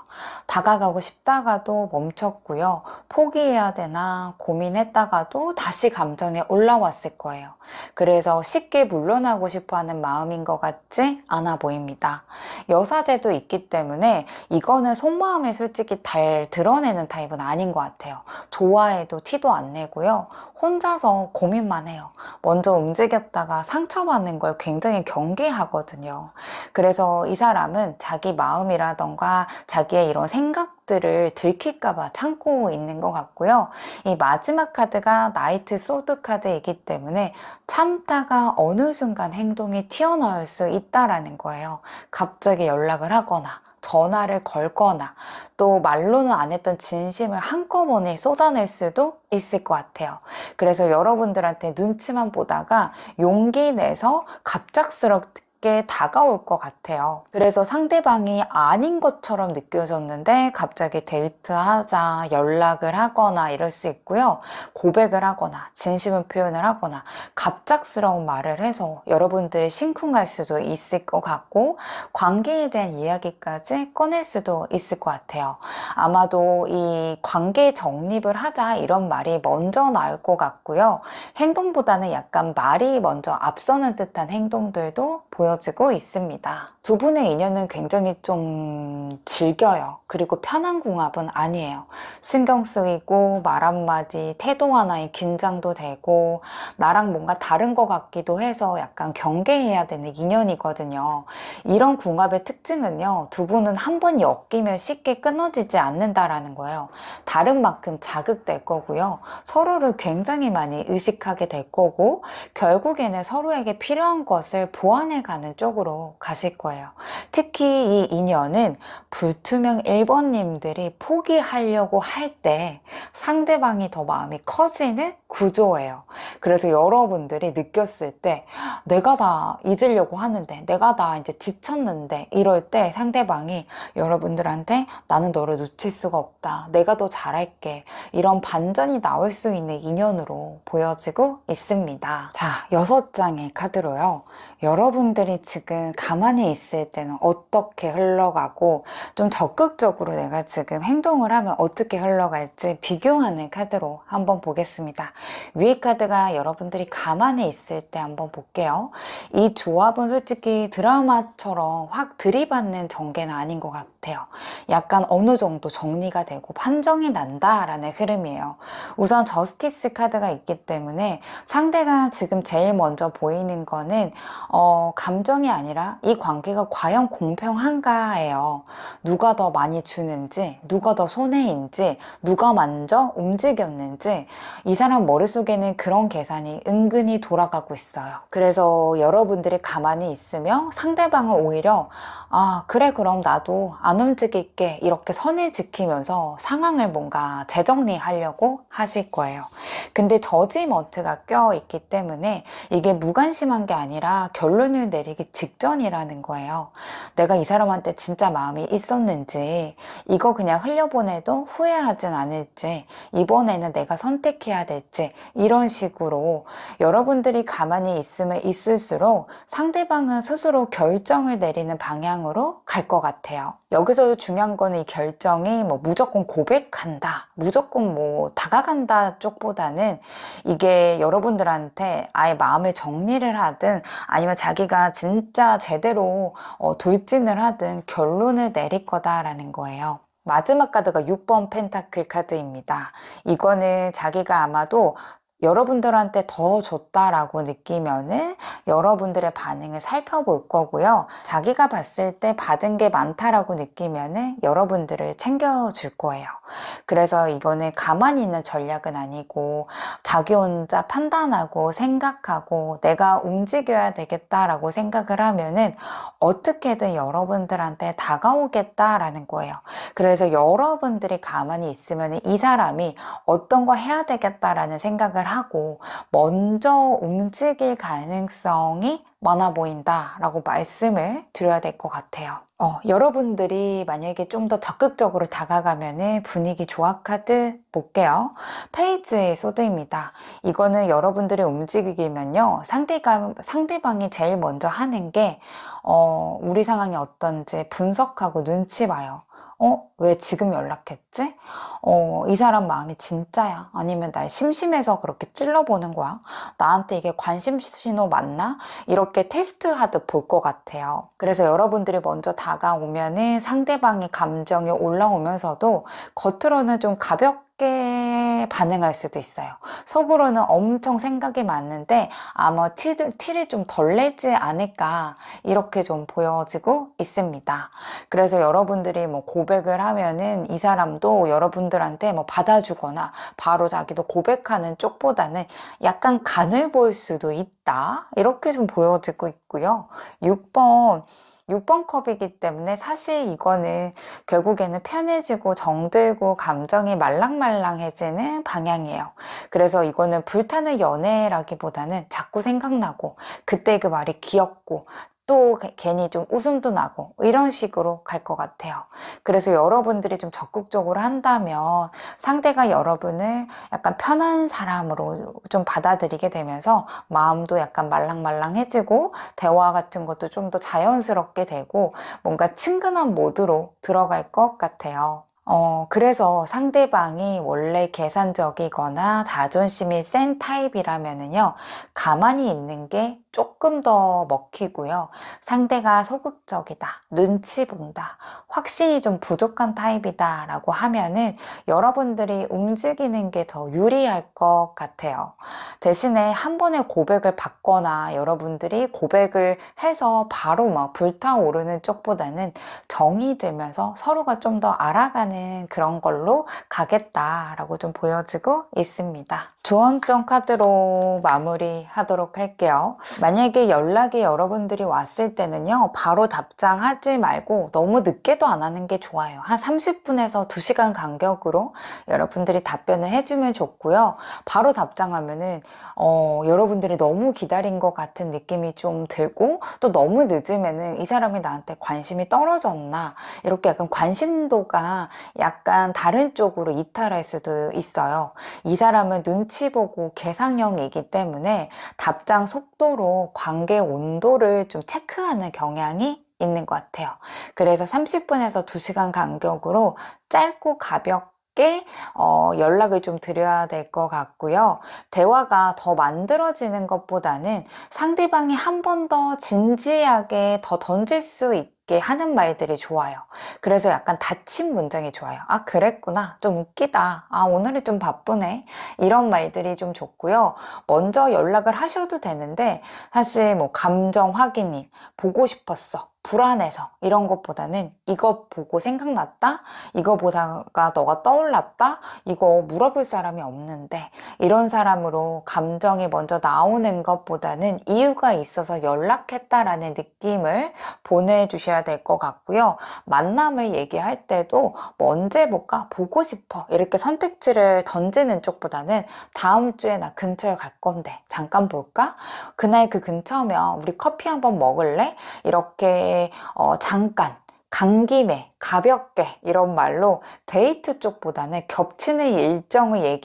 다가가고 싶다가도 멈췄고요. 포기해야 되나 고민했다가도 다시 감정에 올라왔을 거예요. 그래서 쉽게 물러나고 싶어하는 마음인 것 같지 않아 보입니다. 여사제도 있기 때문에 이거는 속마음에 솔직히 잘 드러내는 타입은 아닌 것 같아요. 좋아해도 티도 안 내고요. 혼자서 고민만 해요. 먼저 움직였다가 상처받는 걸 굉장히 경계하거든요. 그래서 이 사람은 자기 마음이라던가 자기의 이런 생각들을 들킬까봐 참고 있는 것 같고요. 이 마지막 카드가 나이트 소드 카드이기 때문에 참다가 어느 순간 행동이 튀어나올 수 있다라는 거예요. 갑자기 연락을 하거나 전화를 걸거나 또 말로는 안 했던 진심을 한꺼번에 쏟아낼 수도 있을 것 같아요. 그래서 여러분들한테 눈치만 보다가 용기 내서 갑작스럽게 다가올 것 같아요. 그래서 상대방이 아닌 것처럼 느껴졌는데 갑자기 데이트하자, 연락을 하거나 이럴 수 있고요. 고백을 하거나 진심을 표현을 하거나 갑작스러운 말을 해서 여러분들이 심쿵할 수도 있을 것 같고 관계에 대한 이야기까지 꺼낼 수도 있을 것 같아요. 아마도 이 관계 정립을 하자 이런 말이 먼저 나올 것 같고요. 행동보다는 약간 말이 먼저 앞서는 듯한 행동들도 보여지고 있습니다. 두 분의 인연은 굉장히 좀 즐겨요. 그리고 편한 궁합은 아니에요. 신경 쓰이고 말 한마디, 태도 하나에 긴장도 되고 나랑 뭔가 다른 것 같기도 해서 약간 경계해야 되는 인연이거든요. 이런 궁합의 특징은요, 두 분은 한 번 엮이면 쉽게 끊어지지 않는다라는 거예요. 다른 만큼 자극될 거고요. 서로를 굉장히 많이 의식하게 될 거고 결국에는 서로에게 필요한 것을 보완해가는 쪽으로 가실 거예요. 특히 이 인연은 불투명 1번님들이 포기하려고 할 때 상대방이 더 마음이 커지는 구조예요. 그래서 여러분들이 느꼈을 때 내가 다 잊으려고 하는데, 내가 다 이제 지쳤는데 이럴 때 상대방이 여러분들한테 나는 너를 놓칠 수가 없다, 내가 더 잘할게, 이런 반전이 나올 수 있는 인연으로 보여지고 있습니다. 자, 6장의 카드로요. 여러분들이 지금 가만히 있을 때는 어떻게 흘러가고 좀 적극적으로 내가 지금 행동을 하면 어떻게 흘러갈지 비교하는 카드로 한번 보겠습니다. 위에 카드가 여러분들이 가만히 있을 때 한번 볼게요. 이 조합은 솔직히 드라마처럼 확 들이받는 전개는 아닌 것 같아요. 약간 어느 정도 정리가 되고 판정이 난다라는 흐름이에요. 우선 저스티스 카드가 있기 때문에 상대가 지금 제일 먼저 보이는 거는 감정이 아니라 이 관계가 과연 공평한가예요. 누가 더 많이 주는지, 누가 더 손해인지, 누가 먼저 움직였는지 이 사람 머릿속에는 그런 계산이 은근히 돌아가고 있어요. 그래서 여러분들이 가만히 있으며 상대방은 오히려 아, 그래, 그럼 나도 안 움직일게. 이렇게 선을 지키면서 상황을 뭔가 재정리하려고 하실 거예요. 근데 저지먼트가 껴있기 때문에 이게 무관심한 게 아니라 결론을 내리기 직전이라는 거예요. 내가 이 사람한테 진짜 마음이 있었는지, 이거 그냥 흘려보내도 후회하진 않을지, 이번에는 내가 선택해야 될지, 이런 식으로 여러분들이 가만히 있으면 있을수록 상대방은 스스로 결정을 내리는 방향으로 갈 것 같아요. 여기서 중요한 거는 이 결정이 뭐 무조건 고백한다, 무조건 뭐 다가간다 쪽보다는 이게 여러분들한테 아예 마음의 정리를 하든 아니면 자기가 진짜 제대로 돌진을 하든 결론을 내릴 거다라는 거예요. 마지막 카드가 6번 펜타클 카드입니다. 이거는 자기가 아마도 여러분들한테 더 줬다라고 느끼면은 여러분들의 반응을 살펴볼 거고요. 자기가 봤을 때 받은 게 많다라고 느끼면은 여러분들을 챙겨줄 거예요. 그래서 이거는 가만히 있는 전략은 아니고 자기 혼자 판단하고 생각하고 내가 움직여야 되겠다라고 생각을 하면은 어떻게든 여러분들한테 다가오겠다라는 거예요. 그래서 여러분들이 가만히 있으면 이 사람이 어떤 거 해야 되겠다라는 생각을 하고 먼저 움직일 가능성이 많아 보인다라고 말씀을 드려야 될 것 같아요. 여러분들이 만약에 좀 더 적극적으로 다가가면은 분위기 좋아 카드 볼게요. 페이지의 소드입니다. 이거는 여러분들이 움직이면요. 상대방이 제일 먼저 하는 게, 우리 상황이 어떤지 분석하고 눈치 봐요. 왜 지금 연락했지? 이 사람 마음이 진짜야? 아니면 날 심심해서 그렇게 찔러보는 거야? 나한테 이게 관심 신호 맞나? 이렇게 테스트하듯 볼 것 같아요. 그래서 여러분들이 먼저 다가오면은 상대방의 감정이 올라오면서도 겉으로는 좀 가볍게 반응할 수도 있어요. 속으로는 엄청 생각이 많은데 아마 티를 좀 덜 내지 않을까 이렇게 좀 보여지고 있습니다. 그래서 여러분들이 뭐 고백을 하면은 이 사람도 여러분들한테 뭐 받아주거나 바로 자기도 고백하는 쪽보다는 약간 간을 보일 수도 있다. 이렇게 좀 보여지고 있고요. 6번 컵이기 때문에 사실 이거는 결국에는 편해지고 정들고 감정이 말랑말랑해지는 방향이에요. 그래서 이거는 불타는 연애라기보다는 자꾸 생각나고 그때 그 말이 귀엽고 또 괜히 좀 웃음도 나고 이런 식으로 갈 것 같아요. 그래서 여러분들이 좀 적극적으로 한다면 상대가 여러분을 약간 편한 사람으로 좀 받아들이게 되면서 마음도 약간 말랑말랑해지고 대화 같은 것도 좀 더 자연스럽게 되고 뭔가 친근한 모드로 들어갈 것 같아요. 그래서 상대방이 원래 계산적이거나 자존심이 센 타입이라면은요, 가만히 있는 게 조금 더 먹히고요. 상대가 소극적이다, 눈치 본다, 확신이 좀 부족한 타입이다 라고 하면은 여러분들이 움직이는 게 더 유리할 것 같아요. 대신에 한 번에 고백을 받거나 여러분들이 고백을 해서 바로 막 불타오르는 쪽보다는 정이 들면서 서로가 좀 더 알아가는 그런 걸로 가겠다라고 좀 보여지고 있습니다. 조언점 카드로 마무리하도록 할게요. 만약에 연락이 여러분들이 왔을 때는요, 바로 답장하지 말고 너무 늦게도 안 하는 게 좋아요. 한 30분에서 2시간 간격으로 여러분들이 답변을 해주면 좋고요. 바로 답장하면은 여러분들이 너무 기다린 것 같은 느낌이 좀 들고 또 너무 늦으면은 이 사람이 나한테 관심이 떨어졌나 이렇게 약간 관심도가 약간 다른 쪽으로 이탈할 수도 있어요. 이 사람은 눈치 보고 계산형이기 때문에 답장 속도로 관계 온도를 좀 체크하는 경향이 있는 것 같아요. 그래서 30분에서 2시간 간격으로 짧고 가볍게 연락을 좀 드려야 될 것 같고요. 대화가 더 만들어지는 것보다는 상대방이 한 번 더 진지하게 더 던질 수 있게 하는 말들이 좋아요. 그래서 약간 닫힌 문장이 좋아요. 아, 그랬구나. 좀 웃기다. 아, 오늘은 좀 바쁘네. 이런 말들이 좀 좋고요. 먼저 연락을 하셔도 되는데 사실 뭐 감정 확인이 보고 싶었어. 불안해서 이런 것보다는 이거 보고 생각났다? 이거 보다가 너가 떠올랐다? 이거 물어볼 사람이 없는데 이런 사람으로 감정이 먼저 나오는 것보다는 이유가 있어서 연락했다라는 느낌을 보내주셔야 될 것 같고요. 만남을 얘기할 때도 뭐 언제 볼까? 보고 싶어. 이렇게 선택지를 던지는 쪽보다는 다음 주에 나 근처에 갈 건데 잠깐 볼까? 그날 그 근처면 우리 커피 한번 먹을래? 이렇게 잠깐 간 김에 가볍게 이런 말로 데이트 쪽보다는 겹치는 일정을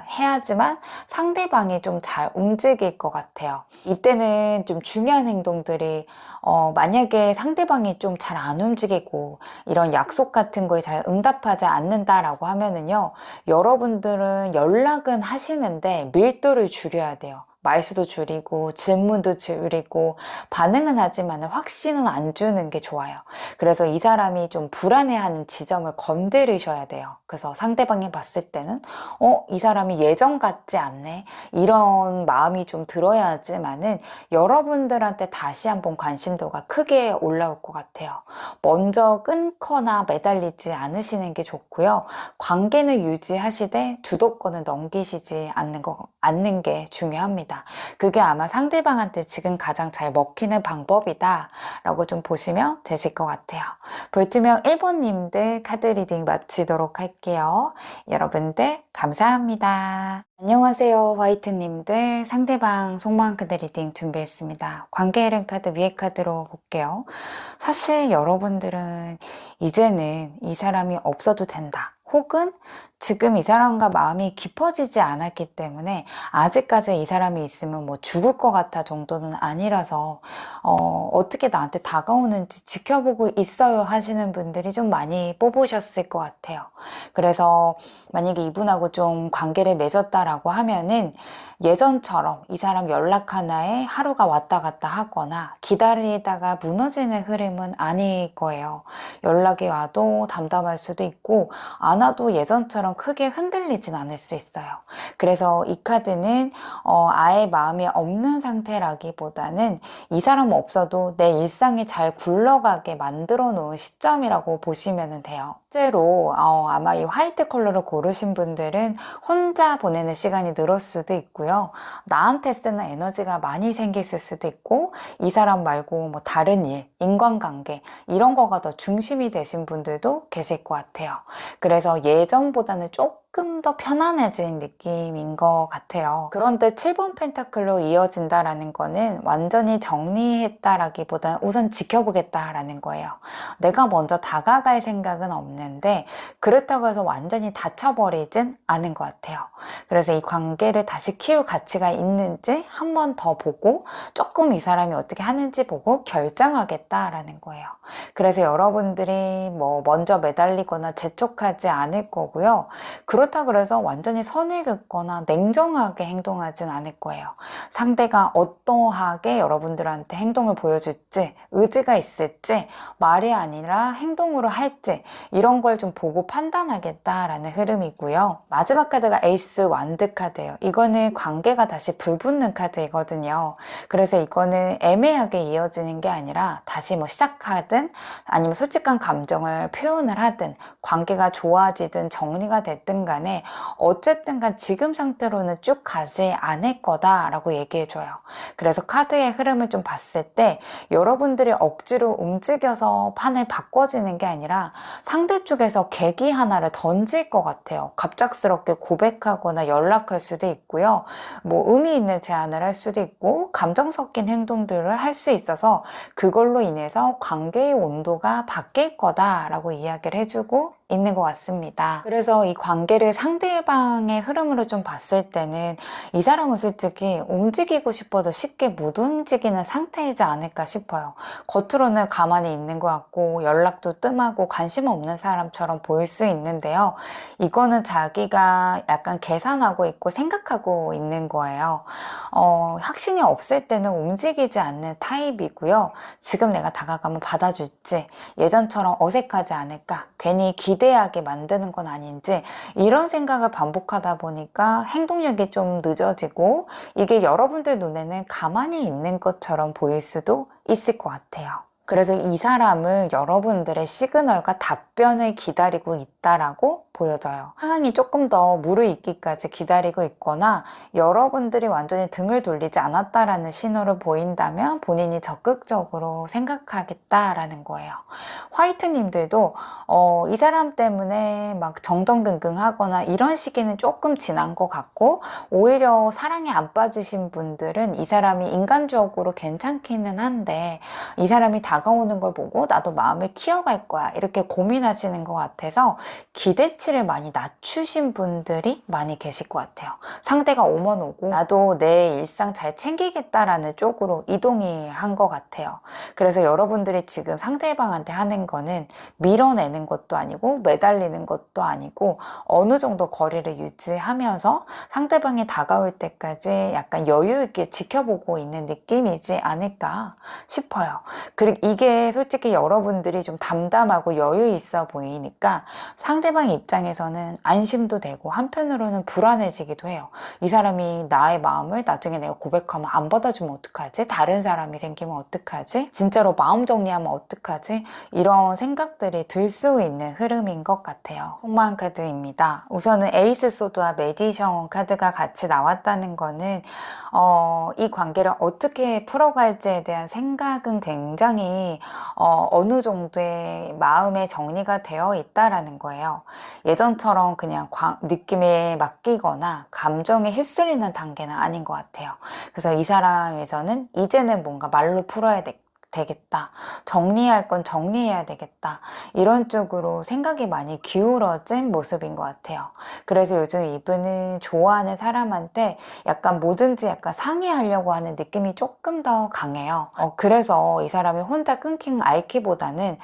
해야지만 상대방이 좀 잘 움직일 것 같아요. 이때는 좀 중요한 행동들이 만약에 상대방이 좀 잘 안 움직이고 이런 약속 같은 거에 잘 응답하지 않는다라고 하면은요, 여러분들은 연락은 하시는데 밀도를 줄여야 돼요. 말수도 줄이고 질문도 줄이고 반응은 하지만 확신은 안 주는 게 좋아요. 그래서 이 사람이 좀 불안해하는 지점을 건드리셔야 돼요. 그래서 상대방이 봤을 때는 이 사람이 예전 같지 않네, 이런 마음이 좀 들어야지만은 여러분들한테 다시 한번 관심도가 크게 올라올 것 같아요. 먼저 끊거나 매달리지 않으시는 게 좋고요. 관계는 유지하시되 주도권을 넘기시지 않는 게 중요합니다. 그게 아마 상대방한테 지금 가장 잘 먹히는 방법이다 라고 좀 보시면 되실 것 같아요. 볼트명 1번님들 카드 리딩 마치도록 할게요. 여러분들 감사합니다. 안녕하세요, 화이트님들. 상대방 속마음 카드 리딩 준비했습니다. 관계 흐름 카드 위에 카드로 볼게요. 사실 여러분들은 이제는 이 사람이 없어도 된다, 혹은 지금 이 사람과 마음이 깊어지지 않았기 때문에 아직까지 이 사람이 있으면 뭐 죽을 것 같아 정도는 아니라서 어떻게 나한테 다가오는지 지켜보고 있어요 하시는 분들이 좀 많이 뽑으셨을 것 같아요. 그래서 만약에 이분하고 좀 관계를 맺었다라고 하면은 예전처럼 이 사람 연락 하나에 하루가 왔다 갔다 하거나 기다리다가 무너지는 흐름은 아닐 거예요. 연락이 와도 담담할 수도 있고 안 와도 예전처럼 크게 흔들리진 않을 수 있어요. 그래서 이 카드는 아예 마음이 없는 상태라기보다는 이 사람 없어도 내 일상이 잘 굴러가게 만들어 놓은 시점이라고 보시면 돼요. 실제로 아마 이 화이트 컬러를 고르신 분들은 혼자 보내는 시간이 늘을 수도 있고요. 나한테 쓰는 에너지가 많이 생겼을 수도 있고, 이 사람 말고 뭐 다른 일, 인간관계 이런 거가 더 중심이 되신 분들도 계실 것 같아요. 그래서 예전보다는 조금 더 편안해진 느낌인 것 같아요. 그런데 7번 펜타클로 이어진다라는 거는 완전히 정리했다라기보다는 우선 지켜보겠다라는 거예요. 내가 먼저 다가갈 생각은 없는데 그렇다고 해서 완전히 닫혀버리진 않은 것 같아요. 그래서 이 관계를 다시 키울 가치가 있는지 한 번 더 보고 조금 이 사람이 어떻게 하는지 보고 결정하겠다라는 거예요. 그래서 여러분들이 뭐 먼저 매달리거나 재촉하지 않을 거고요. 그렇다고 해서 완전히 선을 긋거나 냉정하게 행동하진 않을 거예요. 상대가 어떠하게 여러분들한테 행동을 보여줄지, 의지가 있을지, 말이 아니라 행동으로 할지 이런 걸 좀 보고 판단하겠다라는 흐름이고요. 마지막 카드가 에이스 완드 카드예요. 이거는 관계가 다시 불붙는 카드이거든요. 그래서 이거는 애매하게 이어지는 게 아니라 다시 뭐 시작하든 아니면 솔직한 감정을 표현을 하든 관계가 좋아지든 정리가 됐든 간에 어쨌든 간 지금 상태로는 쭉 가지 않을 거다라고 얘기해줘요. 그래서 카드의 흐름을 좀 봤을 때 여러분들이 억지로 움직여서 판을 바꿔지는 게 아니라 상대 쪽에서 계기 하나를 던질 것 같아요. 갑작스럽게 고백하거나 연락할 수도 있고요. 뭐 의미 있는 제안을 할 수도 있고 감정 섞인 행동들을 할 수 있어서 그걸로 인해서 관계의 온도가 바뀔 거다라고 이야기를 해주고 있는 것 같습니다. 그래서 이 관계를 상대방의 흐름으로 좀 봤을 때는 이 사람은 솔직히 움직이고 싶어도 쉽게 못 움직이는 상태이지 않을까 싶어요. 겉으로는 가만히 있는 것 같고 연락도 뜸하고 관심 없는 사람처럼 보일 수 있는데요. 이거는 자기가 약간 계산하고 있고 생각하고 있는 거예요. 확신이 없을 때는 움직이지 않는 타입이고요. 지금 내가 다가가면 받아줄지, 예전처럼 어색하지 않을까, 괜히 기대하게 만드는 건 아닌지 이런 생각을 반복하다 보니까 행동력이 좀 늦어지고 이게 여러분들 눈에는 가만히 있는 것처럼 보일 수도 있을 것 같아요. 그래서 이 사람은 여러분들의 시그널과 답변을 기다리고 있다라고 보여져요. 상황이 조금 더 무르익기까지 기다리고 있거나 여러분들이 완전히 등을 돌리지 않았다라는 신호를 보인다면 본인이 적극적으로 생각하겠다라는 거예요. 화이트님들도 이 사람 때문에 막 정정긍긍하거나 이런 시기는 조금 지난 것 같고, 오히려 사랑에 안 빠지신 분들은 이 사람이 인간적으로 괜찮기는 한데 이 사람이 다가오는 걸 보고 나도 마음을 키워갈 거야 이렇게 고민하시는 것 같아서 기대치를 많이 낮추신 분들이 많이 계실 것 같아요. 상대가 오면 오고 나도 내 일상 잘 챙기겠다라는 쪽으로 이동이 한 것 같아요. 그래서 여러분들이 지금 상대방한테 하는 거는 밀어내는 것도 아니고 매달리는 것도 아니고 어느 정도 거리를 유지하면서 상대방이 다가올 때까지 약간 여유 있게 지켜보고 있는 느낌이지 않을까 싶어요. 그리고 이게 솔직히 여러분들이 좀 담담하고 여유 있어 보이니까 상대방 입장에서는 안심도 되고 한편으로는 불안해지기도 해요. 이 사람이 나의 마음을 나중에 내가 고백하면 안 받아주면 어떡하지? 다른 사람이 생기면 어떡하지? 진짜로 마음 정리하면 어떡하지? 이런 생각들이 들 수 있는 흐름인 것 같아요. 속마음 카드입니다. 우선은 에이스 소드와 매디션 카드가 같이 나왔다는 거는 이 관계를 어떻게 풀어갈지에 대한 생각은 굉장히 어느 정도의 마음의 정리가 되어 있다라는 거예요. 예전처럼 그냥 느낌에 맡기거나 감정에 휩쓸리는 단계는 아닌 것 같아요. 그래서 이 사람에서는 이제는 뭔가 말로 풀어야 되겠다. 정리할 건 정리해야 되겠다. 이런 쪽으로 생각이 많이 기울어진 모습인 것 같아요. 그래서 요즘 이분은 좋아하는 사람한테 약간 뭐든지 약간 상의하려고 하는 느낌이 조금 더 강해요. 그래서 이 사람이 혼자 끊긴 앓기보다는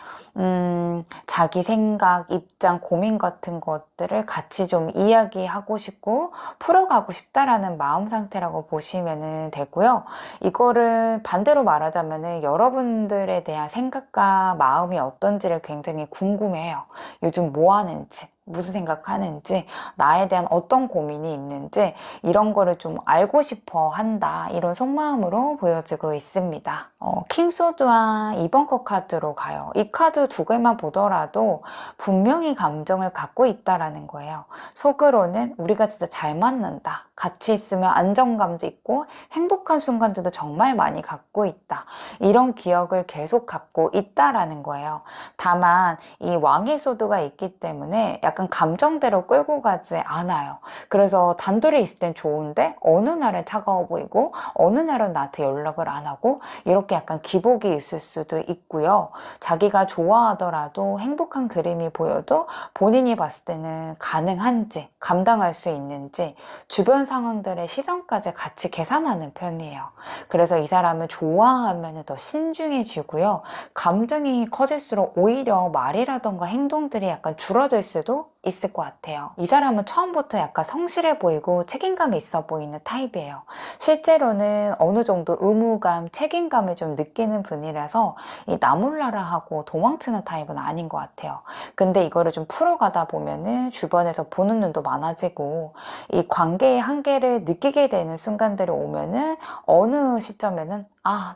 자기 생각, 입장, 고민 같은 것들을 같이 좀 이야기하고 싶고 풀어가고 싶다라는 마음 상태라고 보시면 되고요. 이거를 반대로 말하자면 여러분들에 대한 생각과 마음이 어떤지를 굉장히 궁금해해요. 요즘 뭐 하는지, 무슨 생각하는지, 나에 대한 어떤 고민이 있는지 이런 거를 좀 알고 싶어 한다, 이런 속마음으로 보여지고 있습니다. 킹소드와 2번 컷 카드로 가요. 이 카드 두 개만 보더라도 분명히 감정을 갖고 있다라는 거예요. 속으로는 우리가 진짜 잘 맞는다, 같이 있으면 안정감도 있고 행복한 순간들도 정말 많이 갖고 있다, 이런 기억을 계속 갖고 있다라는 거예요. 다만 이 왕의 소드가 있기 때문에 약간 감정대로 끌고 가지 않아요. 그래서 단둘이 있을 땐 좋은데 어느 날은 차가워 보이고 어느 날은 나한테 연락을 안 하고 이렇게 약간 기복이 있을 수도 있고요. 자기가 좋아하더라도 행복한 그림이 보여도 본인이 봤을 때는 가능한지, 감당할 수 있는지 주변 상황들의 시선까지 같이 계산하는 편이에요. 그래서 이 사람을 좋아하면 더 신중해지고요. 감정이 커질수록 오히려 말이라던가 행동들이 약간 줄어들 수도 있을 것 같아요. 이 사람은 처음부터 약간 성실해 보이고 책임감이 있어 보이는 타입이에요. 실제로는 어느 정도 의무감, 책임감을 좀 느끼는 분이라서 이 나몰라라 하고 도망치는 타입은 아닌 것 같아요. 근데 이거를 좀 풀어가다 보면은 주변에서 보는 눈도 많아지고 이 관계의 한계를 느끼게 되는 순간들이 오면은 어느 시점에는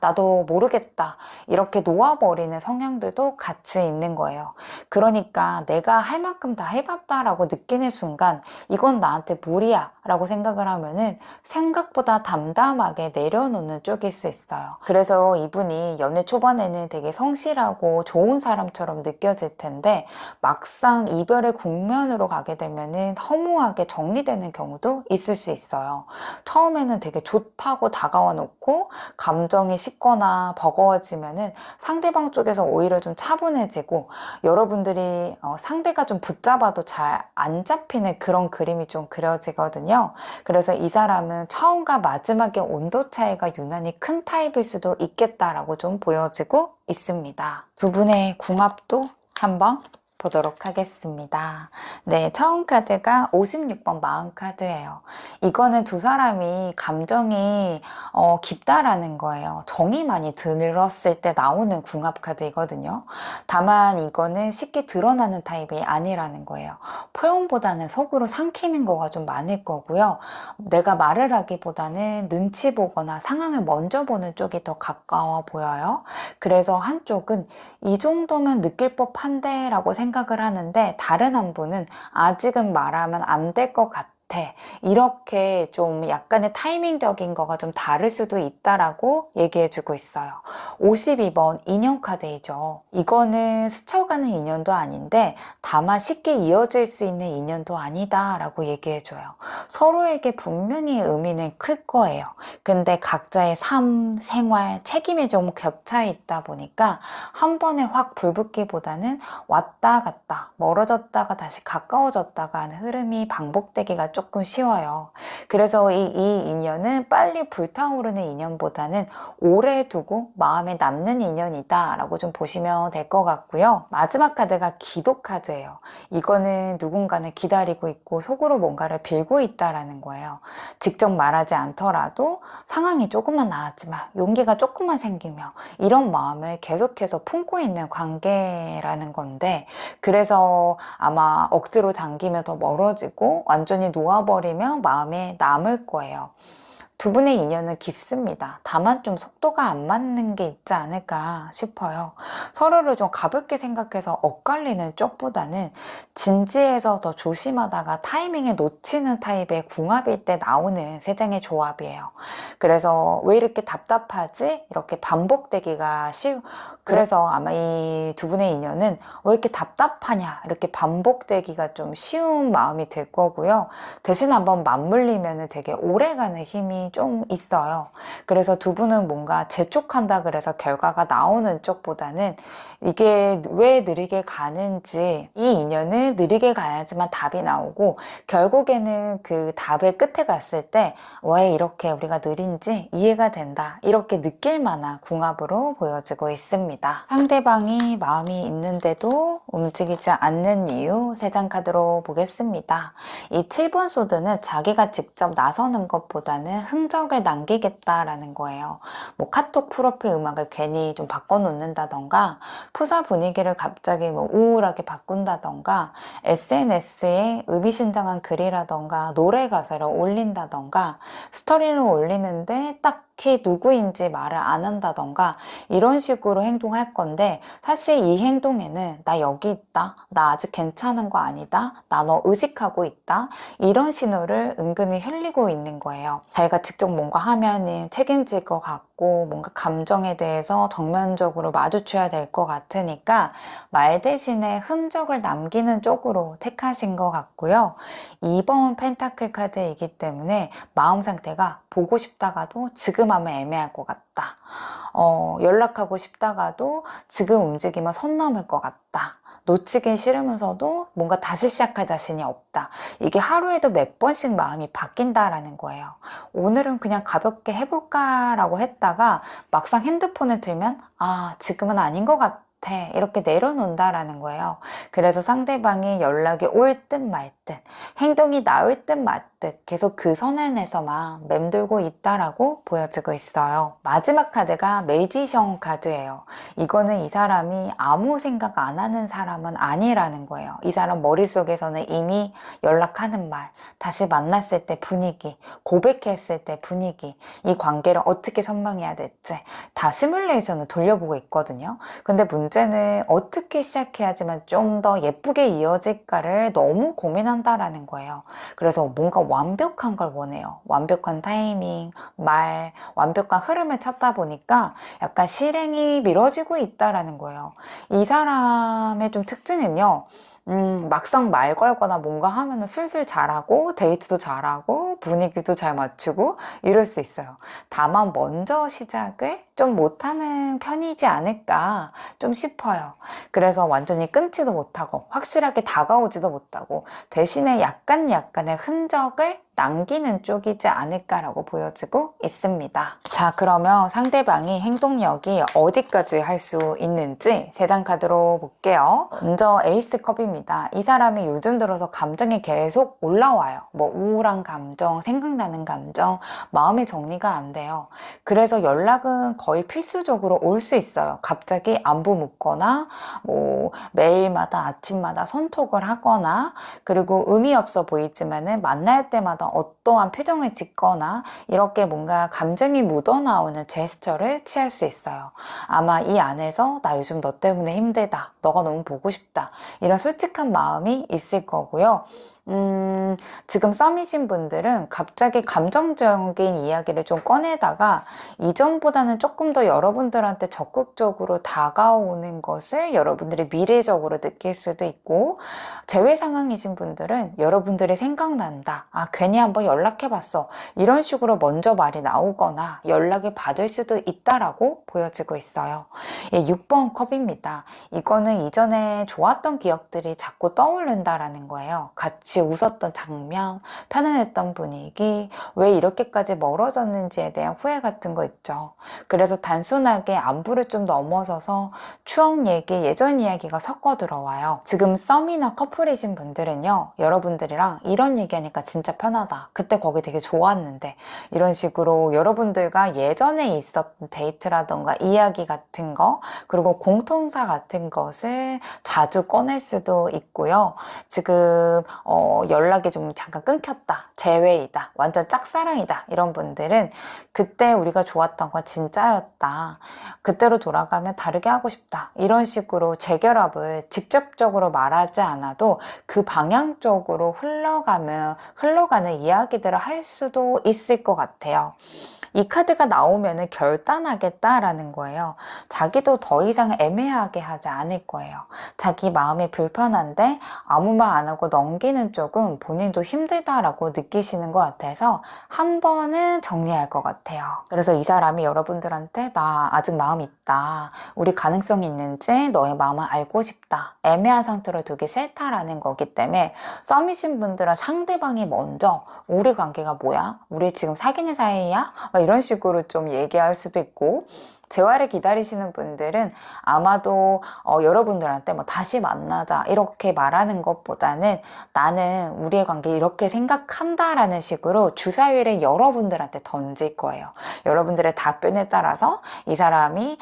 나도 모르겠다, 이렇게 놓아버리는 성향들도 같이 있는 거예요. 그러니까 내가 할 만큼 다 해봤다라고 느끼는 순간 이건 나한테 무리야 라고 생각을 하면은 생각보다 담담하게 내려놓는 쪽일 수 있어요. 그래서 이분이 연애 초반에는 되게 성실하고 좋은 사람처럼 느껴질 텐데 막상 이별의 국면으로 가게 되면은 허무하게 정리되는 경우도 있을 수 있어요. 처음에는 되게 좋다고 다가와 놓고 감정이 식거나 버거워지면은 상대방 쪽에서 오히려 좀 차분해지고 여러분들이 상대가 좀 붙잡아도 잘 안 잡히는 그런 그림이 좀 그려지거든요. 그래서 이 사람은 처음과 마지막의 온도 차이가 유난히 큰 타입일 수도 있겠다라고 좀 보여지고 있습니다. 두 분의 궁합도 한번 보도록 하겠습니다. 네, 처음 카드가 56번 마음 카드예요. 이거는 두 사람이 감정이 깊다라는 거예요. 정이 많이 들었을 때 나오는 궁합 카드이거든요. 다만 이거는 쉽게 드러나는 타입이 아니라는 거예요. 표현보다는 속으로 삼키는 거가 좀 많을 거고요. 내가 말을 하기보다는 눈치 보거나 상황을 먼저 보는 쪽이 더 가까워 보여요. 그래서 한쪽은 이 정도면 느낄 법한데 라고 생각을 하는데, 다른 한 분은 아직은 말하면 안 될 것 같아, 이렇게 좀 약간의 타이밍적인 거가 좀 다를 수도 있다라고 얘기해주고 있어요. 52번 인연 카드이죠. 이거는 스쳐가는 인연도 아닌데 다만 쉽게 이어질 수 있는 인연도 아니다 라고 얘기해줘요. 서로에게 분명히 의미는 클 거예요. 근데 각자의 삶, 생활, 책임이 좀 겹쳐 있다 보니까 한 번에 확 불붙기보다는 왔다 갔다, 멀어졌다가 다시 가까워졌다가 하는 흐름이 반복되기가 조금 쉬워요. 그래서 이 인연은 빨리 불타오르는 인연보다는 오래 두고 마음에 남는 인연이다 라고 좀 보시면 될 것 같고요. 마지막 카드가 기도 카드예요. 이거는 누군가는 기다리고 있고 속으로 뭔가를 빌고 있다라는 거예요. 직접 말하지 않더라도 상황이 조금만 나았지만 용기가 조금만 생기며 이런 마음을 계속해서 품고 있는 관계라는 건데, 그래서 아마 억지로 당기면 더 멀어지고 완전히 놓아버리면 마음에 남을 거예요. 두 분의 인연은 깊습니다. 다만 좀 속도가 안 맞는 게 있지 않을까 싶어요. 서로를 좀 가볍게 생각해서 엇갈리는 쪽보다는 진지해서 더 조심하다가 타이밍을 놓치는 타입의 궁합일 때 나오는 세 장의 조합이에요. 그래서 왜 이렇게 답답하지? 이렇게 반복되기가 그래서 아마 이 두 분의 인연은 왜 이렇게 답답하냐? 이렇게 반복되기가 좀 쉬운 마음이 들 거고요. 대신 한번 맞물리면 되게 오래가는 힘이 좀 있어요. 그래서 두 분은 뭔가 재촉한다 그래서 결과가 나오는 쪽보다는 이게 왜 느리게 가는지, 이 인연은 느리게 가야지만 답이 나오고 결국에는 그 답의 끝에 갔을 때 왜 이렇게 우리가 느린지 이해가 된다, 이렇게 느낄 만한 궁합으로 보여지고 있습니다. 상대방이 마음이 있는데도 움직이지 않는 이유 세 장 카드로 보겠습니다. 이 7번 소드는 자기가 직접 나서는 것보다는 흔적을 남기겠다라는 거예요. 뭐 카톡 프로필 음악을 괜히 좀 바꿔놓는다던가, 푸사 분위기를 갑자기 뭐 우울하게 바꾼다던가, SNS에 의미심장한 글이라던가 노래 가사를 올린다던가, 스토리를 올리는데 딱히 누구인지 말을 안 한다던가 이런 식으로 행동할 건데, 사실 이 행동에는 나 여기 있다, 나 아직 괜찮은 거 아니다, 나 너 의식하고 있다, 이런 신호를 은근히 흘리고 있는 거예요. 자기가 직접 뭔가 하면은 책임질 것 같고 뭔가 감정에 대해서 정면적으로 마주쳐야 될 것 같으니까 말 대신에 흔적을 남기는 쪽으로 택하신 것 같고요. 2번 펜타클 카드이기 때문에 마음 상태가 보고 싶다가도 지금 하면 애매할 것 같다, 연락하고 싶다가도 지금 움직이면 선 넘을 것 같다, 놓치기 싫으면서도 뭔가 다시 시작할 자신이 없다, 이게 하루에도 몇 번씩 마음이 바뀐다라는 거예요. 오늘은 그냥 가볍게 해볼까 라고 했다가 막상 핸드폰을 들면 지금은 아닌 것 같아, 이렇게 내려놓는다라는 거예요. 그래서 상대방이 연락이 올 듯 말 듯, 행동이 나올 듯 말 듯 계속 그 선언에서만 맴돌고 있다라고 보여지고 있어요. 마지막 카드가 매지션 카드예요. 이거는 이 사람이 아무 생각 안 하는 사람은 아니라는 거예요. 이 사람 머릿속에서는 이미 연락하는 말, 다시 만났을 때 분위기, 고백했을 때 분위기, 이 관계를 어떻게 선망해야 될지 다 시뮬레이션을 돌려보고 있거든요. 근데 문제는 어떻게 시작해야지만 좀 더 예쁘게 이어질까를 너무 고민한다라는 거예요. 그래서 뭔가 완벽한 걸 원해요. 완벽한 타이밍, 말, 완벽한 흐름을 찾다 보니까 약간 실행이 미뤄지고 있다라는 거예요. 이 사람의 좀 특징은요, 막상 말 걸거나 뭔가 하면은 술술 잘하고 데이트도 잘하고 분위기도 잘 맞추고 이럴 수 있어요. 다만 먼저 시작을 좀 못하는 편이지 않을까 좀 싶어요. 그래서 완전히 끊지도 못하고 확실하게 다가오지도 못하고 대신에 약간의 흔적을 남기는 쪽이지 않을까라고 보여지고 있습니다. 자, 그러면 상대방이 행동력이 어디까지 할 수 있는지 3장 카드로 볼게요. 먼저 에이스 컵입니다. 이 사람이 요즘 들어서 감정이 계속 올라와요. 뭐 우울한 감정, 생각나는 감정, 마음의 정리가 안 돼요. 그래서 연락은 거의 필수적으로 올 수 있어요. 갑자기 안부 묻거나 뭐 매일마다 아침마다 손톡을 하거나, 그리고 의미 없어 보이지만은 만날 때마다 어떠한 표정을 짓거나 이렇게 뭔가 감정이 묻어나오는 제스처를 취할 수 있어요. 아마 이 안에서 나 요즘 너 때문에 힘들다, 너가 너무 보고 싶다, 이런 솔직한 마음이 있을 거고요. 지금 썸이신 분들은 갑자기 감정적인 이야기를 좀 꺼내다가 이전보다는 조금 더 여러분들한테 적극적으로 다가오는 것을 여러분들이 미래적으로 느낄 수도 있고, 재회 상황이신 분들은 여러분들이 생각난다, 아 괜히 한번 연락해봤어, 이런 식으로 먼저 말이 나오거나 연락을 받을 수도 있다라고 보여지고 있어요. 6번 컵입니다. 이거는 이전에 좋았던 기억들이 자꾸 떠오른다라는 거예요. 같이 웃었던 장면, 편안했던 분위기, 왜 이렇게까지 멀어졌는지에 대한 후회 같은 거 있죠. 그래서 단순하게 안부를 좀 넘어서서 추억 얘기, 예전 이야기가 섞어 들어와요. 지금 썸이나 커플이신 분들은요, 여러분들이랑 이런 얘기하니까 진짜 편하다, 그때 거기 되게 좋았는데, 이런 식으로 여러분들과 예전에 있었던 데이트라던가 이야기 같은 거, 그리고 공통사 같은 것을 자주 꺼낼 수도 있고요. 지금 연락이 좀 잠깐 끊겼다, 재회이다, 완전 짝사랑이다, 이런 분들은 그때 우리가 좋았던 건 진짜였다, 그때로 돌아가면 다르게 하고 싶다, 이런 식으로 재결합을 직접적으로 말하지 않아도 그 방향 쪽으로 흘러가는 이야기들을 할 수도 있을 것 같아요. 이 카드가 나오면 결단하겠다라는 거예요. 자기도 더 이상 애매하게 하지 않을 거예요. 자기 마음이 불편한데 아무 말 안 하고 넘기는 쪽은 본인도 힘들다라고 느끼시는 것 같아서 한 번은 정리할 것 같아요. 그래서 이 사람이 여러분들한테 나 아직 마음 있다, 우리 가능성이 있는지 너의 마음을 알고 싶다, 애매한 상태로 두기 싫다라는 거기 때문에 썸이신 분들은 상대방이 먼저 우리 관계가 뭐야? 우리 지금 사귀는 사이야? 이런 식으로 좀 얘기할 수도 있고, 재활을 기다리시는 분들은 아마도 여러분들한테 뭐 다시 만나자 이렇게 말하는 것보다는 나는 우리의 관계 이렇게 생각한다라는 식으로 주사위를 여러분들한테 던질 거예요. 여러분들의 답변에 따라서 이 사람이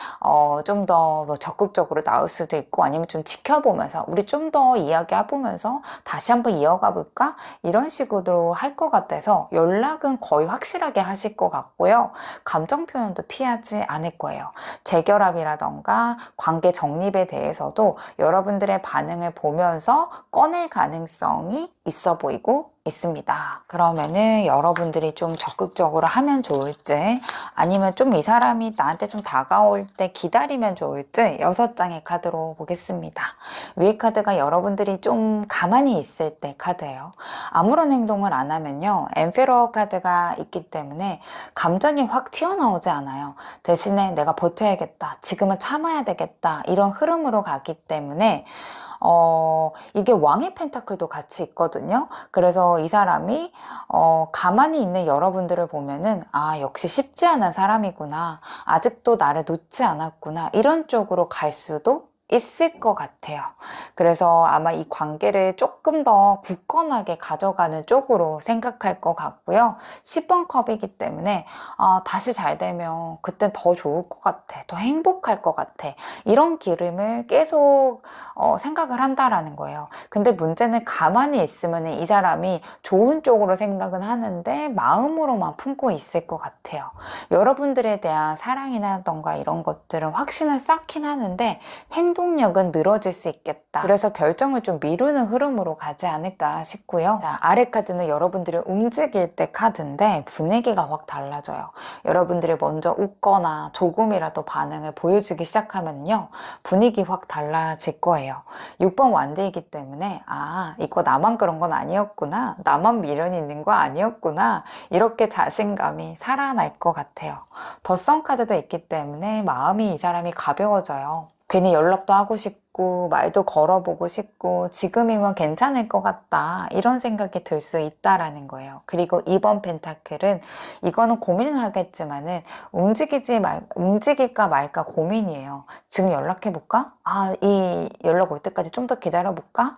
좀 더 뭐 적극적으로 나올 수도 있고, 아니면 좀 지켜보면서 우리 좀 더 이야기해보면서 다시 한번 이어가 볼까, 이런 식으로 할 것 같아서 연락은 거의 확실하게 하실 것 같고요. 감정 표현도 피하지 않을 거예요. 재결합이라던가 관계 정립에 대해서도 여러분들의 반응을 보면서 꺼낼 가능성이 있어 보이고 있습니다. 그러면은 여러분들이 좀 적극적으로 하면 좋을지, 아니면 좀 이 사람이 나한테 좀 다가올 때 기다리면 좋을지 6장의 카드로 보겠습니다. 위에 카드가 여러분들이 좀 가만히 있을 때 카드예요. 아무런 행동을 안 하면요, 엠페러 카드가 있기 때문에 감정이 확 튀어나오지 않아요. 대신에 내가 버텨야겠다, 지금은 참아야 되겠다, 이런 흐름으로 가기 때문에 이게 왕의 펜타클도 같이 있거든요. 그래서 이 사람이 가만히 있는 여러분들을 보면은 아, 역시 쉽지 않은 사람이구나, 아직도 나를 놓지 않았구나, 이런 쪽으로 갈 수도 있을 것 같아요. 그래서 아마 이 관계를 조금 더 굳건하게 가져가는 쪽으로 생각할 것 같고요. 10번 컵이기 때문에 다시 잘 되면 그때 더 좋을 것 같아, 더 행복할 것 같아, 이런 기름을 계속 생각을 한다라는 거예요. 근데 문제는 가만히 있으면 이 사람이 좋은 쪽으로 생각은 하는데 마음으로만 품고 있을 것 같아요. 여러분들에 대한 사랑이라던가 이런 것들은 확신을 쌓긴 하는데 행동력은 늘어질 수 있겠다. 그래서 결정을 좀 미루는 흐름으로 가지 않을까 싶고요. 자, 아래 카드는 여러분들이 움직일 때 카드인데 분위기가 확 달라져요. 여러분들이 먼저 웃거나 조금이라도 반응을 보여주기 시작하면요, 분위기 확 달라질 거예요. 6번 완대이기 때문에 아, 이거 나만 그런 건 아니었구나, 나만 미련이 있는 거 아니었구나, 이렇게 자신감이 살아날 것 같아요. 더 썸 카드도 있기 때문에 마음이 이 사람이 가벼워져요. 괜히 연락도 하고 싶고 싶고 말도 걸어보고 싶고 지금이면 괜찮을 것 같다 이런 생각이 들 수 있다라는 거예요. 그리고 이번 펜타클은 이거는 고민을 하겠지만은 움직일까 말까 고민이에요. 지금 연락해볼까? 이 연락 올 때까지 좀 더 기다려볼까?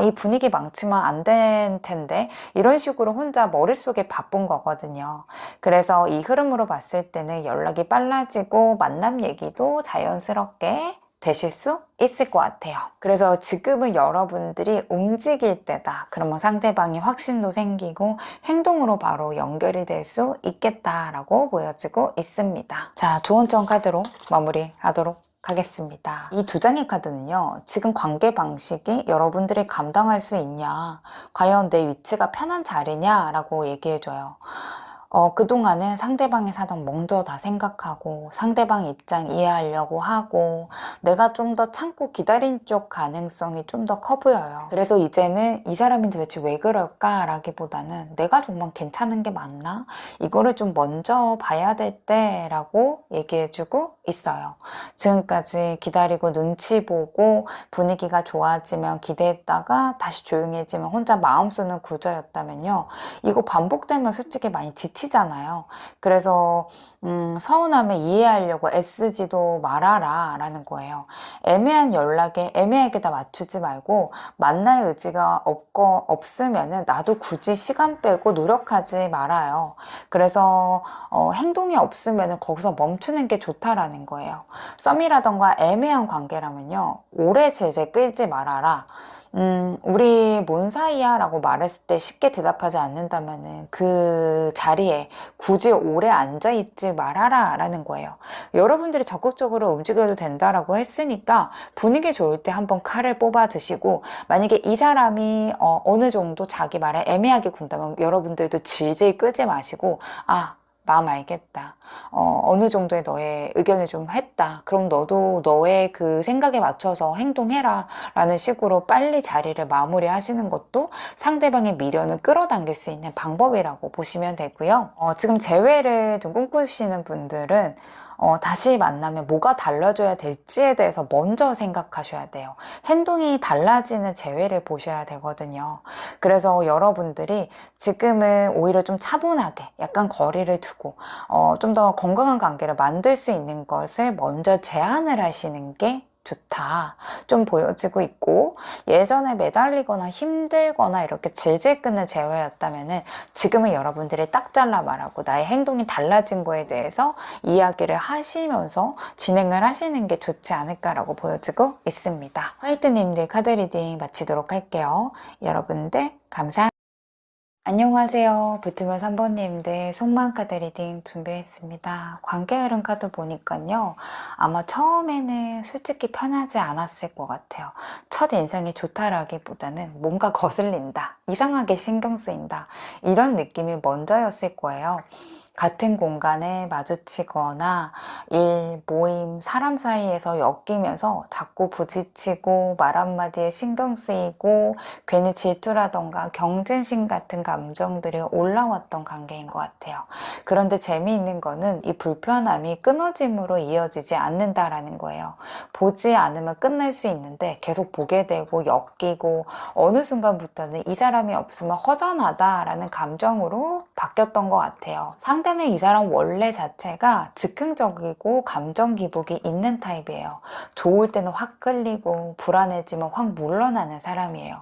이 분위기 망치면 안 될 텐데 이런 식으로 혼자 머릿속에 바쁜 거거든요. 그래서 이 흐름으로 봤을 때는 연락이 빨라지고 만남 얘기도 자연스럽게 되실 수 있을 것 같아요. 그래서 지금은 여러분들이 움직일 때다. 그러면 상대방이 확신도 생기고 행동으로 바로 연결이 될 수 있겠다라고 보여지고 있습니다. 자, 조언점 카드로 마무리하도록 하겠습니다. 이 두 장의 카드는요, 지금 관계 방식이 여러분들이 감당할 수 있냐, 과연 내 위치가 편한 자리냐 라고 얘기해줘요. 그동안은 상대방의 사정 먼저 다 생각하고 상대방 입장 이해하려고 하고 내가 좀 더 참고 기다린 쪽 가능성이 좀 더 커 보여요. 그래서 이제는 이 사람이 도대체 왜 그럴까 라기보다는 내가 정말 괜찮은 게 맞나? 이거를 좀 먼저 봐야 될 때라고 얘기해주고 있어요. 지금까지 기다리고 눈치 보고 분위기가 좋아지면 기대했다가 다시 조용해지면 혼자 마음 쓰는 구조였다면요, 이거 반복되면 솔직히 많이 지치잖아요. 그래서 서운하면 이해하려고 애쓰지도 말아라 라는 거예요. 애매한 연락에 애매하게 다 맞추지 말고 만날 의지가 없으면은 나도 굳이 시간 빼고 노력하지 말아요. 그래서 행동이 없으면은 거기서 멈추는 게 좋다라는 거예요. 썸이라던가 애매한 관계라면요, 오래 제재 끌지 말아라. 우리 뭔 사이야? 라고 말했을 때 쉽게 대답하지 않는다면은 그 자리에 굳이 오래 앉아있지 말아라 라는 거예요. 여러분들이 적극적으로 움직여도 된다라고 했으니까 분위기 좋을 때 한번 칼을 뽑아 드시고, 만약에 이 사람이 어느 정도 자기 말에 애매하게 군다면 여러분들도 질질 끄지 마시고, 마음 알겠다. 어느 정도의 너의 의견을 좀 했다. 그럼 너도 너의 그 생각에 맞춰서 행동해라. 라는 식으로 빨리 자리를 마무리하시는 것도 상대방의 미련을 끌어당길 수 있는 방법이라고 보시면 되고요. 지금 재회를 좀 꿈꾸시는 분들은 다시 만나면 뭐가 달라져야 될지에 대해서 먼저 생각하셔야 돼요. 행동이 달라지는 재회를 보셔야 되거든요. 그래서 여러분들이 지금은 오히려 좀 차분하게 약간 거리를 두고 좀 더 건강한 관계를 만들 수 있는 것을 먼저 제안을 하시는 게 좋다 좀 보여지고 있고, 예전에 매달리거나 힘들거나 이렇게 질질 끄는 재회였다면은 지금은 여러분들이 딱 잘라 말하고 나의 행동이 달라진 거에 대해서 이야기를 하시면서 진행을 하시는 게 좋지 않을까라고 보여지고 있습니다. 화이트님들 카드 리딩 마치도록 할게요. 여러분들 감사합니다. 안녕하세요. 붙으면 3번님들 속마음 카드 리딩 준비했습니다. 관계 흐름 카드 보니까요, 아마 처음에는 솔직히 편하지 않았을 것 같아요. 첫 인상이 좋다라기보다는 뭔가 거슬린다, 이상하게 신경 쓰인다, 이런 느낌이 먼저였을 거예요. 같은 공간에 마주치거나 일, 모임, 사람 사이에서 엮이면서 자꾸 부딪히고 말 한마디에 신경 쓰이고 괜히 질투라던가 경쟁심 같은 감정들이 올라왔던 관계인 것 같아요. 그런데 재미있는 거는 이 불편함이 끊어짐으로 이어지지 않는다라는 거예요. 보지 않으면 끝날 수 있는데 계속 보게 되고 엮이고 어느 순간부터는 이 사람이 없으면 허전하다라는 감정으로 바뀌었던 것 같아요. 상대는 이 사람 원래 자체가 즉흥적이고 감정 기복이 있는 타입이에요. 좋을 때는 확 끌리고 불안해지면 확 물러나는 사람이에요.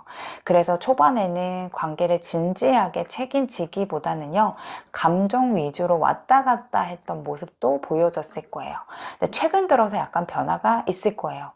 그래서 초반에는 관계를 진지하게 책임지기보다는요, 감정 위주로 왔다 갔다 했던 모습도 보여졌을 거예요. 근데 최근 들어서 약간 변화가 있을 거예요.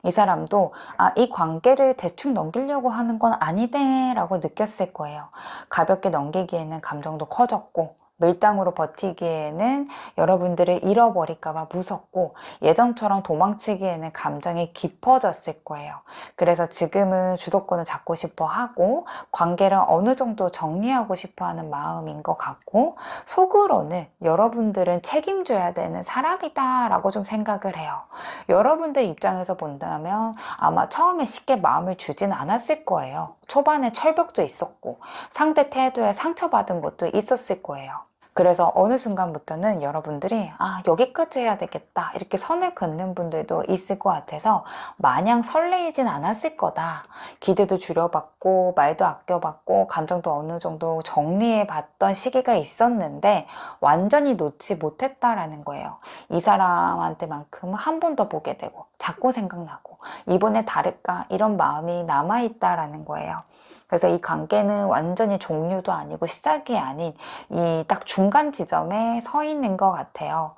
이 사람도 이 관계를 대충 넘기려고 하는 건 아니네 라고 느꼈을 거예요. 가볍게 넘기기에는 감정도 커졌고, 밀당으로 버티기에는 여러분들을 잃어버릴까봐 무섭고, 예전처럼 도망치기에는 감정이 깊어졌을 거예요. 그래서 지금은 주도권을 잡고 싶어 하고 관계를 어느 정도 정리하고 싶어 하는 마음인 것 같고, 속으로는 여러분들은 책임져야 되는 사람이다 라고 좀 생각을 해요. 여러분들 입장에서 본다면 아마 처음에 쉽게 마음을 주진 않았을 거예요. 초반에 철벽도 있었고 상대 태도에 상처받은 것도 있었을 거예요. 그래서 어느 순간부터는 여러분들이 여기까지 해야 되겠다 이렇게 선을 긋는 분들도 있을 것 같아서 마냥 설레이진 않았을 거다. 기대도 줄여봤고 말도 아껴봤고 감정도 어느 정도 정리해봤던 시기가 있었는데 완전히 놓지 못했다라는 거예요. 이 사람한테만큼은 한 번 더 보게 되고 자꾸 생각나고 이번에 다를까 이런 마음이 남아있다라는 거예요. 그래서 이 관계는 완전히 종류도 아니고 시작이 아닌 이 딱 중간 지점에 서 있는 것 같아요.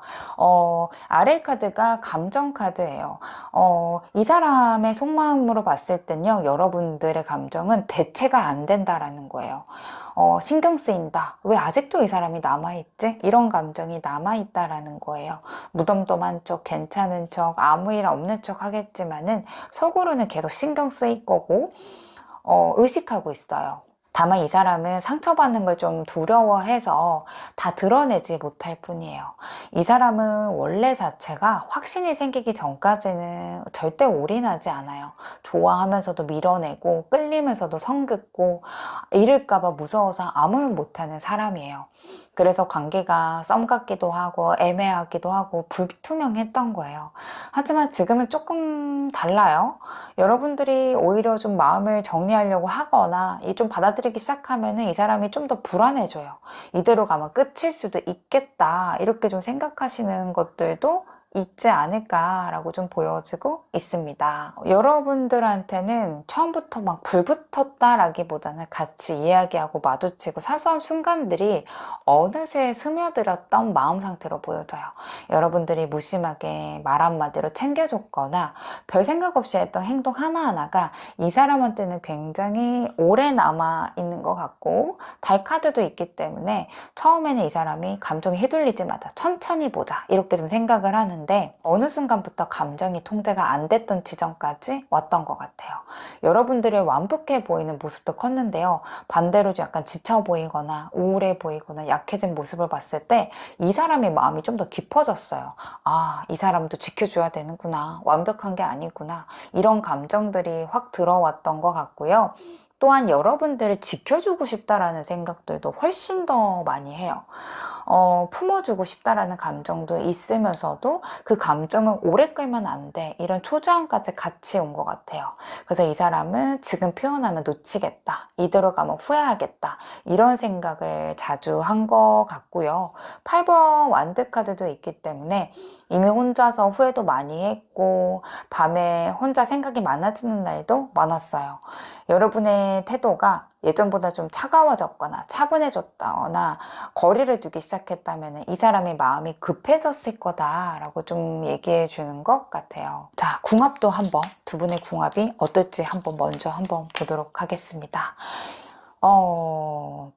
아래 카드가 감정 카드예요. 이 사람의 속마음으로 봤을 땐요, 여러분들의 감정은 대체가 안 된다라는 거예요. 신경 쓰인다. 왜 아직도 이 사람이 남아있지? 이런 감정이 남아있다라는 거예요. 무덤덤한 척, 괜찮은 척, 아무 일 없는 척 하겠지만은 속으로는 계속 신경 쓰일 거고, 의식하고 있어요. 다만 이 사람은 상처받는 걸 좀 두려워해서 다 드러내지 못할 뿐이에요. 이 사람은 원래 자체가 확신이 생기기 전까지는 절대 올인하지 않아요. 좋아하면서도 밀어내고 끌리면서도 성긋고 잃을까봐 무서워서 아무 말 못하는 사람이에요. 그래서 관계가 썸 같기도 하고 애매하기도 하고 불투명했던 거예요. 하지만 지금은 조금 달라요. 여러분들이 오히려 좀 마음을 정리하려고 하거나 좀 받아들이기 시작하면 이 사람이 좀 더 불안해져요. 이대로 가면 끝일 수도 있겠다 이렇게 좀 생각하시는 것들도 있지 않을까라고 좀 보여지고 있습니다. 여러분들한테는 처음부터 막 불붙었다라기보다는 같이 이야기하고 마주치고 사소한 순간들이 어느새 스며들었던 마음 상태로 보여져요. 여러분들이 무심하게 말 한마디로 챙겨줬거나 별 생각 없이 했던 행동 하나하나가 이 사람한테는 굉장히 오래 남아 있는 것 같고 달 카드도 있기 때문에 처음에는 이 사람이 감정이 휘둘리지 마자 천천히 보자 이렇게 좀 생각을 하는데 어느 순간부터 감정이 통제가 안 됐던 지점까지 왔던 것 같아요. 여러분들의 완벽해 보이는 모습도 컸는데요. 반대로 좀 약간 지쳐 보이거나 우울해 보이거나 약해진 모습을 봤을 때 이 사람의 마음이 좀 더 깊어졌어요. 이 사람도 지켜줘야 되는구나. 완벽한 게 아니구나. 이런 감정들이 확 들어왔던 것 같고요. 또한 여러분들을 지켜주고 싶다라는 생각들도 훨씬 더 많이 해요. 품어주고 싶다라는 감정도 있으면서도 그 감정을 오래 끌면 안 돼. 이런 초조함까지 같이 온 것 같아요. 그래서 이 사람은 지금 표현하면 놓치겠다. 이대로 가면 후회하겠다. 이런 생각을 자주 한 것 같고요. 8번 완드 카드도 있기 때문에 이미 혼자서 후회도 많이 했고 밤에 혼자 생각이 많아지는 날도 많았어요. 여러분의 태도가 예전보다 좀 차가워졌거나 차분해졌거나 거리를 두기 시작했다면 이 사람의 마음이 급해졌을 거다라고 좀 얘기해 주는 것 같아요. 자, 궁합도 한번 두 분의 궁합이 어떨지 먼저 한번 보도록 하겠습니다.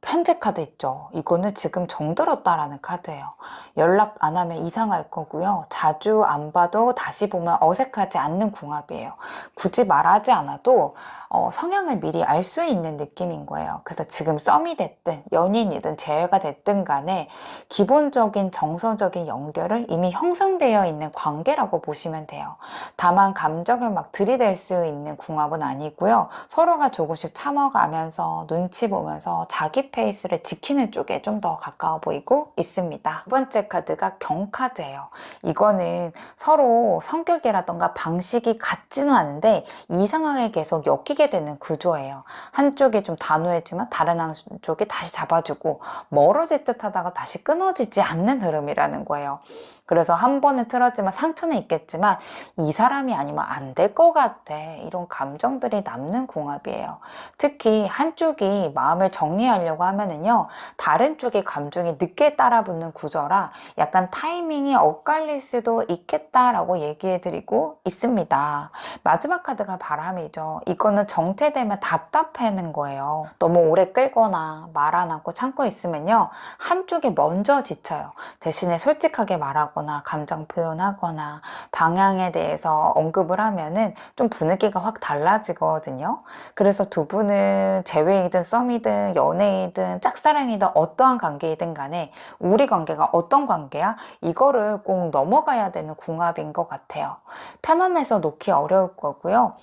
편지 카드 있죠. 이거는 지금 정들었다라는 카드예요. 연락 안 하면 이상할 거고요. 자주 안 봐도 다시 보면 어색하지 않는 궁합이에요. 굳이 말하지 않아도 성향을 미리 알 수 있는 느낌인 거예요. 그래서 지금 썸이 됐든 연인이든 재회가 됐든 간에 기본적인 정서적인 연결은 이미 형성되어 있는 관계라고 보시면 돼요. 다만 감정을 막 들이댈 수 있는 궁합은 아니고요. 서로가 조금씩 참아가면서 눈치 보면서 자기 페이스를 지키는 쪽에 좀 더 가까워 보이고 있습니다. 두 번째 카드가 경카드예요. 이거는 서로 성격이라던가 방식이 같지는 않은데 이상하게 계속 엮이게 되는 구조예요. 한쪽이 좀 단호해지면 다른 한쪽이 다시 잡아주고 멀어질 듯 하다가 다시 끊어지지 않는 흐름이라는 거예요. 그래서 한 번은 틀어지면 상처는 있겠지만 이 사람이 아니면 안 될 것 같아. 이런 감정들이 남는 궁합이에요. 특히 한쪽이 마음을 정리하려고 하면은요, 다른 쪽의 감정이 늦게 따라붙는 구조라 약간 타이밍이 엇갈릴 수도 있겠다라고 얘기해드리고 있습니다. 마지막 카드가 바람이죠. 이거는 정체되면 답답해하는 거예요. 너무 오래 끌거나 말 안 하고 참고 있으면요, 한쪽이 먼저 지쳐요. 대신에 솔직하게 말하거나 감정 표현하거나 방향에 대해서 언급을 하면은 좀 분위기가 확 달라지거든요. 그래서 두 분은 재회이든 썸이든 연애이든 짝사랑이든 어떠한 관계이든 간에 우리 관계가 어떤 관계야? 이거를 꼭 넘어가야 되는 궁합인 것 같아요. 편안해서 놓기 어려울 거고요.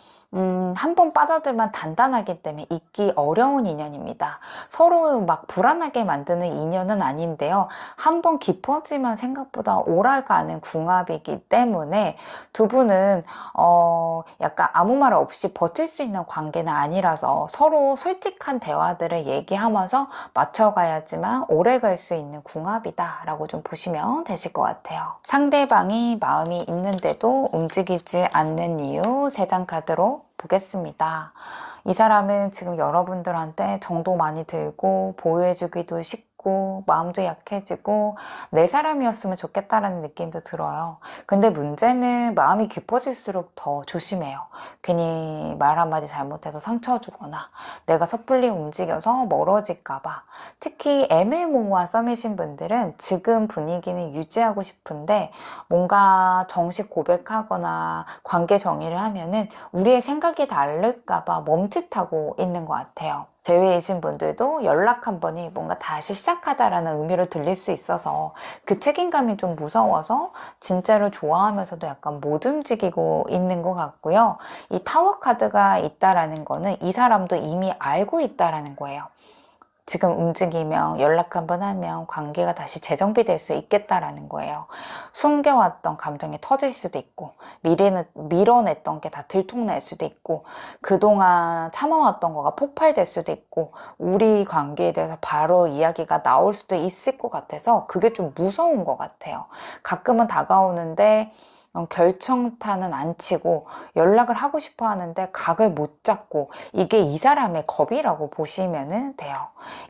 한 번 빠져들면 단단하기 때문에 잊기 어려운 인연입니다. 서로 막 불안하게 만드는 인연은 아닌데요. 한 번 깊어지면 생각보다 오래가는 궁합이기 때문에 두 분은 약간 아무 말 없이 버틸 수 있는 관계는 아니라서 서로 솔직한 대화들을 얘기하면서 맞춰가야지만 오래 갈 수 있는 궁합이다 라고 좀 보시면 되실 것 같아요. 상대방이 마음이 있는데도 움직이지 않는 이유 3장 카드로 보겠습니다. 이 사람은 지금 여러분들한테 정도 많이 들고 보호해주기도 쉽고 마음도 약해지고 내 사람이었으면 좋겠다라는 느낌도 들어요. 근데 문제는 마음이 깊어질수록 더 조심해요. 괜히 말 한마디 잘못해서 상처 주거나 내가 섣불리 움직여서 멀어질까봐. 특히 애매모호한 썸이신 분들은 지금 분위기는 유지하고 싶은데 뭔가 정식 고백하거나 관계 정의를 하면은 우리의 생각이 다를까봐 멈칫하고 있는 것 같아요. 제외이신 분들도 연락 한 번이 뭔가 다시 시작하자라는 의미로 들릴 수 있어서 그 책임감이 좀 무서워서 진짜로 좋아하면서도 약간 못 움직이고 있는 것 같고요. 이 타워 카드가 있다라는 거는 이 사람도 이미 알고 있다라는 거예요. 지금 움직이면 연락 한번 하면 관계가 다시 재정비될 수 있겠다라는 거예요. 숨겨왔던 감정이 터질 수도 있고 밀어냈던 게 다 들통날 수도 있고 그동안 참아왔던 거가 폭발될 수도 있고 우리 관계에 대해서 바로 이야기가 나올 수도 있을 것 같아서 그게 좀 무서운 것 같아요. 가끔은 다가오는데 결정타는 안 치고 연락을 하고 싶어 하는데 각을 못 잡고 이게 이 사람의 겁이라고 보시면 돼요.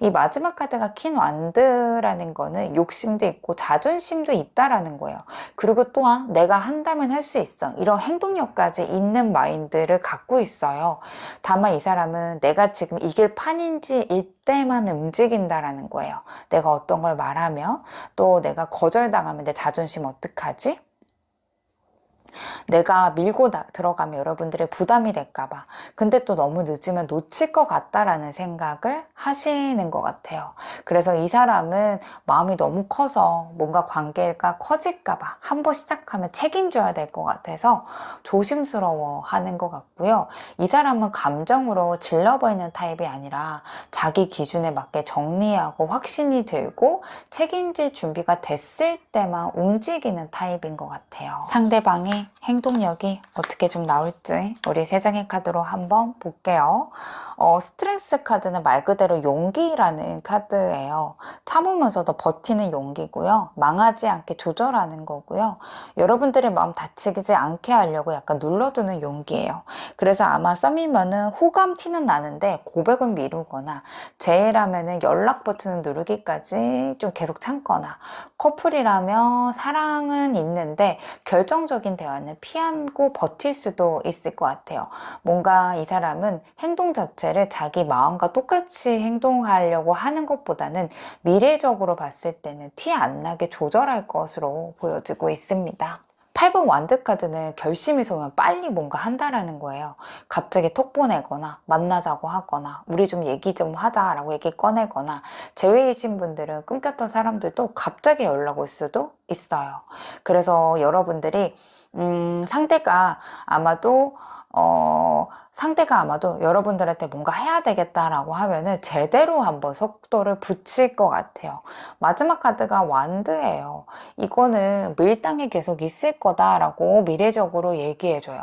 이 마지막 카드가 퀸 완드라는 거는 욕심도 있고 자존심도 있다라는 거예요. 그리고 또한 내가 한다면 할 수 있어 이런 행동력까지 있는 마인드를 갖고 있어요. 다만 이 사람은 내가 지금 이길 판인지 이때만 움직인다라는 거예요. 내가 어떤 걸 말하면 또 내가 거절당하면 내 자존심 어떡하지? 내가 밀고 들어가면 여러분들의 부담이 될까봐. 근데 또 너무 늦으면 놓칠 것 같다라는 생각을 하시는 것 같아요. 그래서 이 사람은 마음이 너무 커서 뭔가 관계가 커질까봐 한 번 시작하면 책임져야 될 것 같아서 조심스러워 하는 것 같고요. 이 사람은 감정으로 질러버리는 타입이 아니라 자기 기준에 맞게 정리하고 확신이 들고 책임질 준비가 됐을 때만 움직이는 타입인 것 같아요. 상대방이 행동력이 어떻게 좀 나올지 우리 3장의 카드로 한번 볼게요. 스트렝스 카드는 말 그대로 용기라는 카드예요. 참으면서도 버티는 용기고요. 망하지 않게 조절하는 거고요. 여러분들의 마음 다치지 않게 하려고 약간 눌러두는 용기예요. 그래서 아마 썸이면은 호감 티는 나는데 고백은 미루거나 제외라면은 연락 버튼을 누르기까지 좀 계속 참거나 커플이라면 사랑은 있는데 결정적인 대화는 피하고 버틸 수도 있을 것 같아요. 뭔가 이 사람은 행동 자체를 자기 마음과 똑같이 행동하려고 하는 것보다는 미래적으로 봤을 때는 티 안 나게 조절할 것으로 보여지고 있습니다. 8번 완드 카드는 결심이 서면 빨리 뭔가 한다라는 거예요. 갑자기 톡 보내거나 만나자고 하거나 우리 좀 얘기 좀 하자라고 얘기 꺼내거나 제외이신 분들은 끊겼던 사람들도 갑자기 연락 올 수도 있어요. 그래서 여러분들이 상대가 아마도 여러분들한테 뭔가 해야 되겠다라고 하면은 제대로 한번 속도를 붙일 것 같아요. 마지막 카드가 완드예요. 이거는 밀당이 계속 있을 거다라고 미래적으로 얘기해줘요.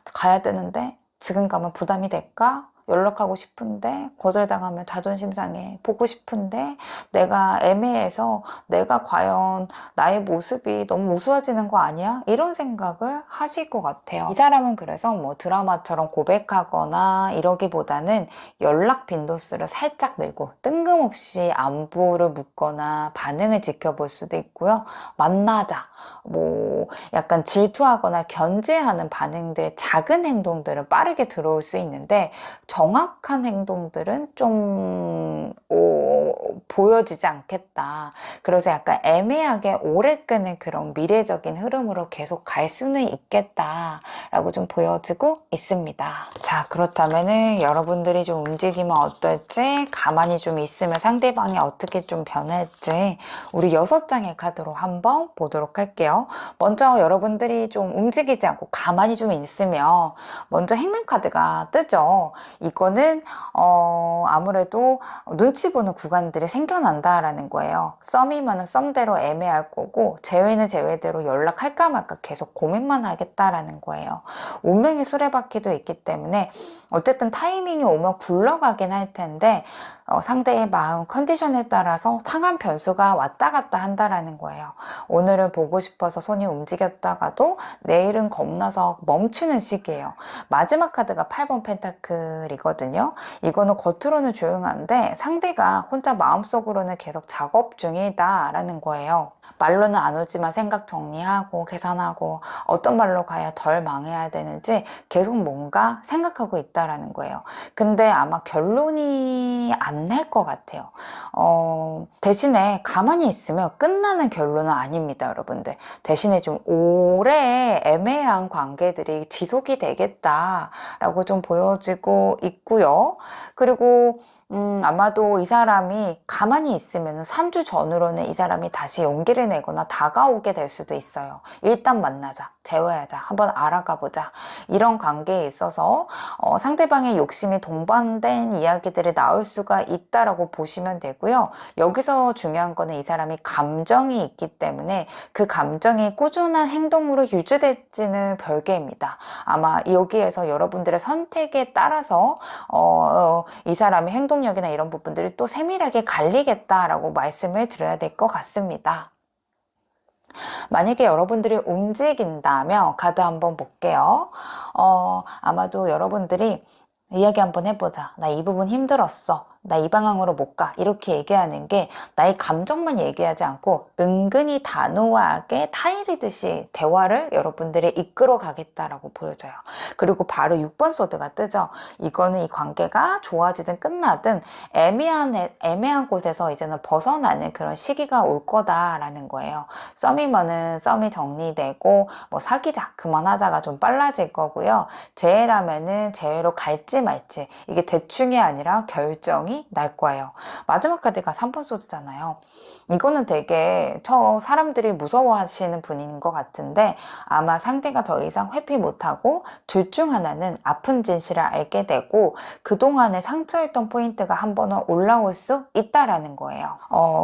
가야 되는데 지금 가면 부담이 될까? 연락하고 싶은데 거절당하면 자존심 상해. 보고 싶은데 내가 애매해서 내가 과연 나의 모습이 너무 우스워지는 거 아니야? 이런 생각을 하실 것 같아요. 이 사람은 그래서 뭐 드라마처럼 고백하거나 이러기보다는 연락 빈도수를 살짝 늘고 뜬금없이 안부를 묻거나 반응을 지켜볼 수도 있고요. 만나자. 뭐 약간 질투하거나 견제하는 반응들 작은 행동들은 빠르게 들어올 수 있는데 정확한 행동들은 좀 보여지지 않겠다. 그래서 약간 애매하게 오래 끄는 그런 미래적인 흐름으로 계속 갈 수는 있겠다라고 좀 보여지고 있습니다. 자, 그렇다면은 여러분들이 좀 움직이면 어떨지, 가만히 좀 있으면 상대방이 어떻게 좀 변할지 우리 6장의 카드로 한번 보도록 할게요. 먼저 여러분들이 좀 움직이지 않고 가만히 좀 있으면 먼저 행운 카드가 뜨죠. 이거는 아무래도 눈치 보는 구간들이 생겨난다라는 거예요. 썸이면 썸대로 애매할 거고, 제외는 제외대로 연락할까 말까 계속 고민만 하겠다라는 거예요. 운명의 수레바퀴도 있기 때문에 어쨌든 타이밍이 오면 굴러가긴 할 텐데 상대의 마음 컨디션에 따라서 상한 변수가 왔다 갔다 한다라는 거예요. 오늘은 보고 싶어서 손이 움직였다가도 내일은 겁나서 멈추는 시기예요. 마지막 카드가 8번 펜타클이거든요. 이거는 겉으로는 조용한데 상대가 혼자 마음속으로는 계속 작업 중이다 라는 거예요. 말로는 안 오지만 생각 정리하고 계산하고 어떤 말로 가야 덜 망해야 되는지 계속 뭔가 생각하고 있다라는 거예요. 근데 아마 결론이 안 날 것 같아요. 대신에 가만히 있으면 끝나는 결론은 아닙니다, 여러분들. 대신에 좀 오래 애매한 관계들이 지속이 되겠다라고 좀 보여지고 있고요. 그리고 아마도 이 사람이 가만히 있으면 3주 전으로는 이 사람이 다시 용기를 내거나 다가오게 될 수도 있어요. 일단 만나자, 재회하자, 한번 알아가 보자. 이런 관계에 있어서 상대방의 욕심이 동반된 이야기들이 나올 수가 있다라고 보시면 되고요. 여기서 중요한 거는 이 사람이 감정이 있기 때문에 그 감정이 꾸준한 행동으로 유지될지는 별개입니다. 아마 여기에서 여러분들의 선택에 따라서 이 사람의 행동력이나 이런 부분들이 또 세밀하게 갈리겠다라고 말씀을 드려야 될 것 같습니다. 만약에 여러분들이 움직인다면 카드 한번 볼게요. 아마도 여러분들이 이야기 한번 해보자. 나 이 부분 힘들었어. 나 이 방향으로 못 가. 이렇게 얘기하는 게 나의 감정만 얘기하지 않고 은근히 단호하게 타이르듯이 대화를 여러분들이 이끌어 가겠다라고 보여져요. 그리고 바로 6번 소드가 뜨죠. 이거는 이 관계가 좋아지든 끝나든 애매한 곳에서 이제는 벗어나는 그런 시기가 올 거다라는 거예요. 썸이면은 썸이 정리되고 뭐 사귀자, 그만하자가 좀 빨라질 거고요. 재회라면은 재회로 갈지 말지, 이게 대충이 아니라 결정이 날 거예요. 마지막 카드가 3번 소드잖아요. 이거는 되게 사람들이 무서워하시는 분인 것 같은데 아마 상대가 더 이상 회피 못하고 둘 중 하나는 아픈 진실을 알게 되고 그동안에 상처였던 포인트가 한 번은 올라올 수 있다라는 거예요.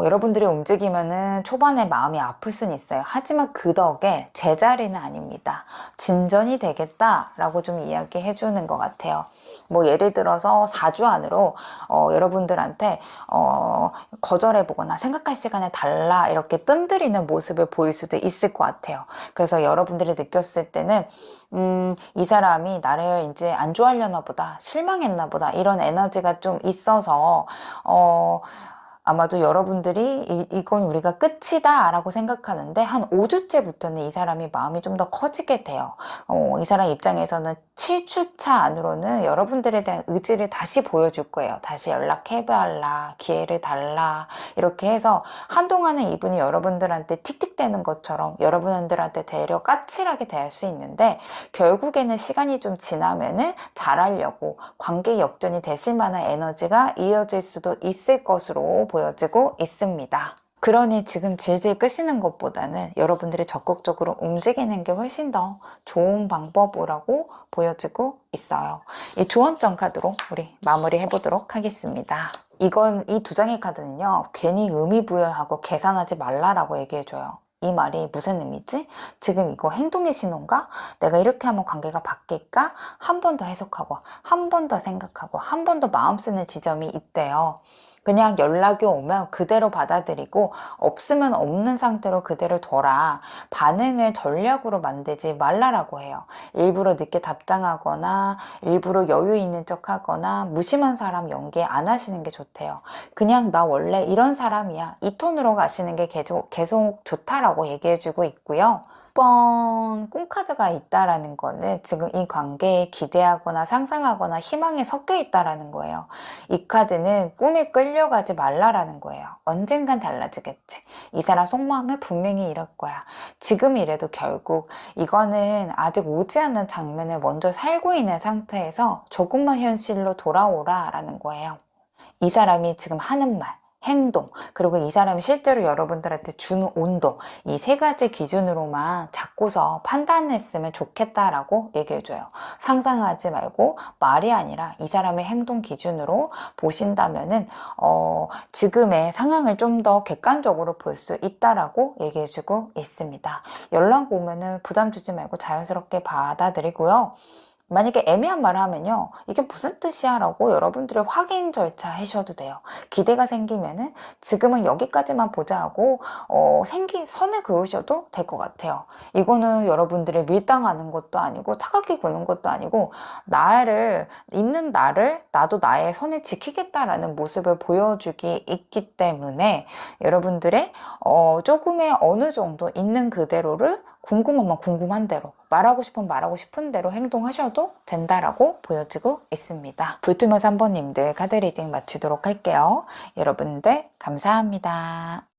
여러분들이 움직이면은 초반에 마음이 아플 수는 있어요. 하지만 그 덕에 제자리는 아닙니다. 진전이 되겠다라고 좀 이야기해 주는 것 같아요. 뭐 예를 들어서 4주 안으로 여러분들한테 거절해보거나 생각할 시간을 달라 이렇게 뜸들이는 모습을 보일 수도 있을 것 같아요. 그래서 여러분들이 느꼈을 때는 이 사람이 나를 이제 안 좋아하려나 보다, 실망했나 보다, 이런 에너지가 좀 있어서 아마도 여러분들이 이건 우리가 끝이다 라고 생각하는데 한 5주째부터는 이 사람이 마음이 좀 더 커지게 돼요. 이 사람 입장에서는 7주차 안으로는 여러분들에 대한 의지를 다시 보여줄 거예요. 다시 연락해봐라, 기회를 달라, 이렇게 해서 한동안은 이분이 여러분들한테 틱틱대는 것처럼 여러분들한테 되려 까칠하게 대할 수 있는데 결국에는 시간이 좀 지나면은 잘하려고 관계 역전이 되실 만한 에너지가 이어질 수도 있을 것으로 보여지고 있습니다. 그러니 지금 질질 끄시는 것보다는 여러분들이 적극적으로 움직이는 게 훨씬 더 좋은 방법이라고 보여지고 있어요. 이 주원점 카드로 우리 마무리 해보도록 하겠습니다. 이 두 장의 카드는요, 괜히 의미 부여하고 계산하지 말라라고 얘기해줘요. 이 말이 무슨 의미지? 지금 이거 행동의 신호인가? 내가 이렇게 하면 관계가 바뀔까? 한 번 더 해석하고 한 번 더 생각하고 한 번 더 마음 쓰는 지점이 있대요. 그냥 연락이 오면 그대로 받아들이고 없으면 없는 상태로 그대로 둬라. 반응을 전략으로 만들지 말라라고 해요. 일부러 늦게 답장하거나 일부러 여유 있는 척하거나 무심한 사람 연기 안 하시는 게 좋대요. 그냥 나 원래 이런 사람이야, 이 톤으로 가시는 게 계속 좋다라고 얘기해주고 있고요. 6번 꿈카드가 있다라는 거는 지금 이 관계에 기대하거나 상상하거나 희망에 섞여 있다라는 거예요. 이 카드는 꿈에 끌려가지 말라라는 거예요. 언젠간 달라지겠지. 이 사람 속마음에 분명히 이럴 거야. 지금이라도 결국 이거는 아직 오지 않는 장면을 먼저 살고 있는 상태에서 조금만 현실로 돌아오라 라는 거예요. 이 사람이 지금 하는 말, 행동, 그리고 이 사람이 실제로 여러분들한테 주는 온도, 이 세 가지 기준으로만 잡고서 판단했으면 좋겠다라고 얘기해줘요. 상상하지 말고 말이 아니라 이 사람의 행동 기준으로 보신다면은 지금의 상황을 좀 더 객관적으로 볼 수 있다라고 얘기해주고 있습니다. 연락 오면은 부담 주지 말고 자연스럽게 받아들이고요. 만약에 애매한 말을 하면요, 이게 무슨 뜻이야? 라고 여러분들의 확인 절차 하셔도 돼요. 기대가 생기면은 지금은 여기까지만 보자 하고 선을 그으셔도 될 것 같아요. 이거는 여러분들이 밀당하는 것도 아니고 차갑게 구는 것도 아니고 있는 나를 나도 나의 선을 지키겠다라는 모습을 보여주기 있기 때문에 여러분들의 조금의 어느 정도 있는 그대로를 궁금하면 궁금한 대로, 말하고 싶으면 말하고 싶은 대로 행동하셔도 된다라고 보여지고 있습니다. 불투명 3번님들 카드 리딩 마치도록 할게요. 여러분들 감사합니다.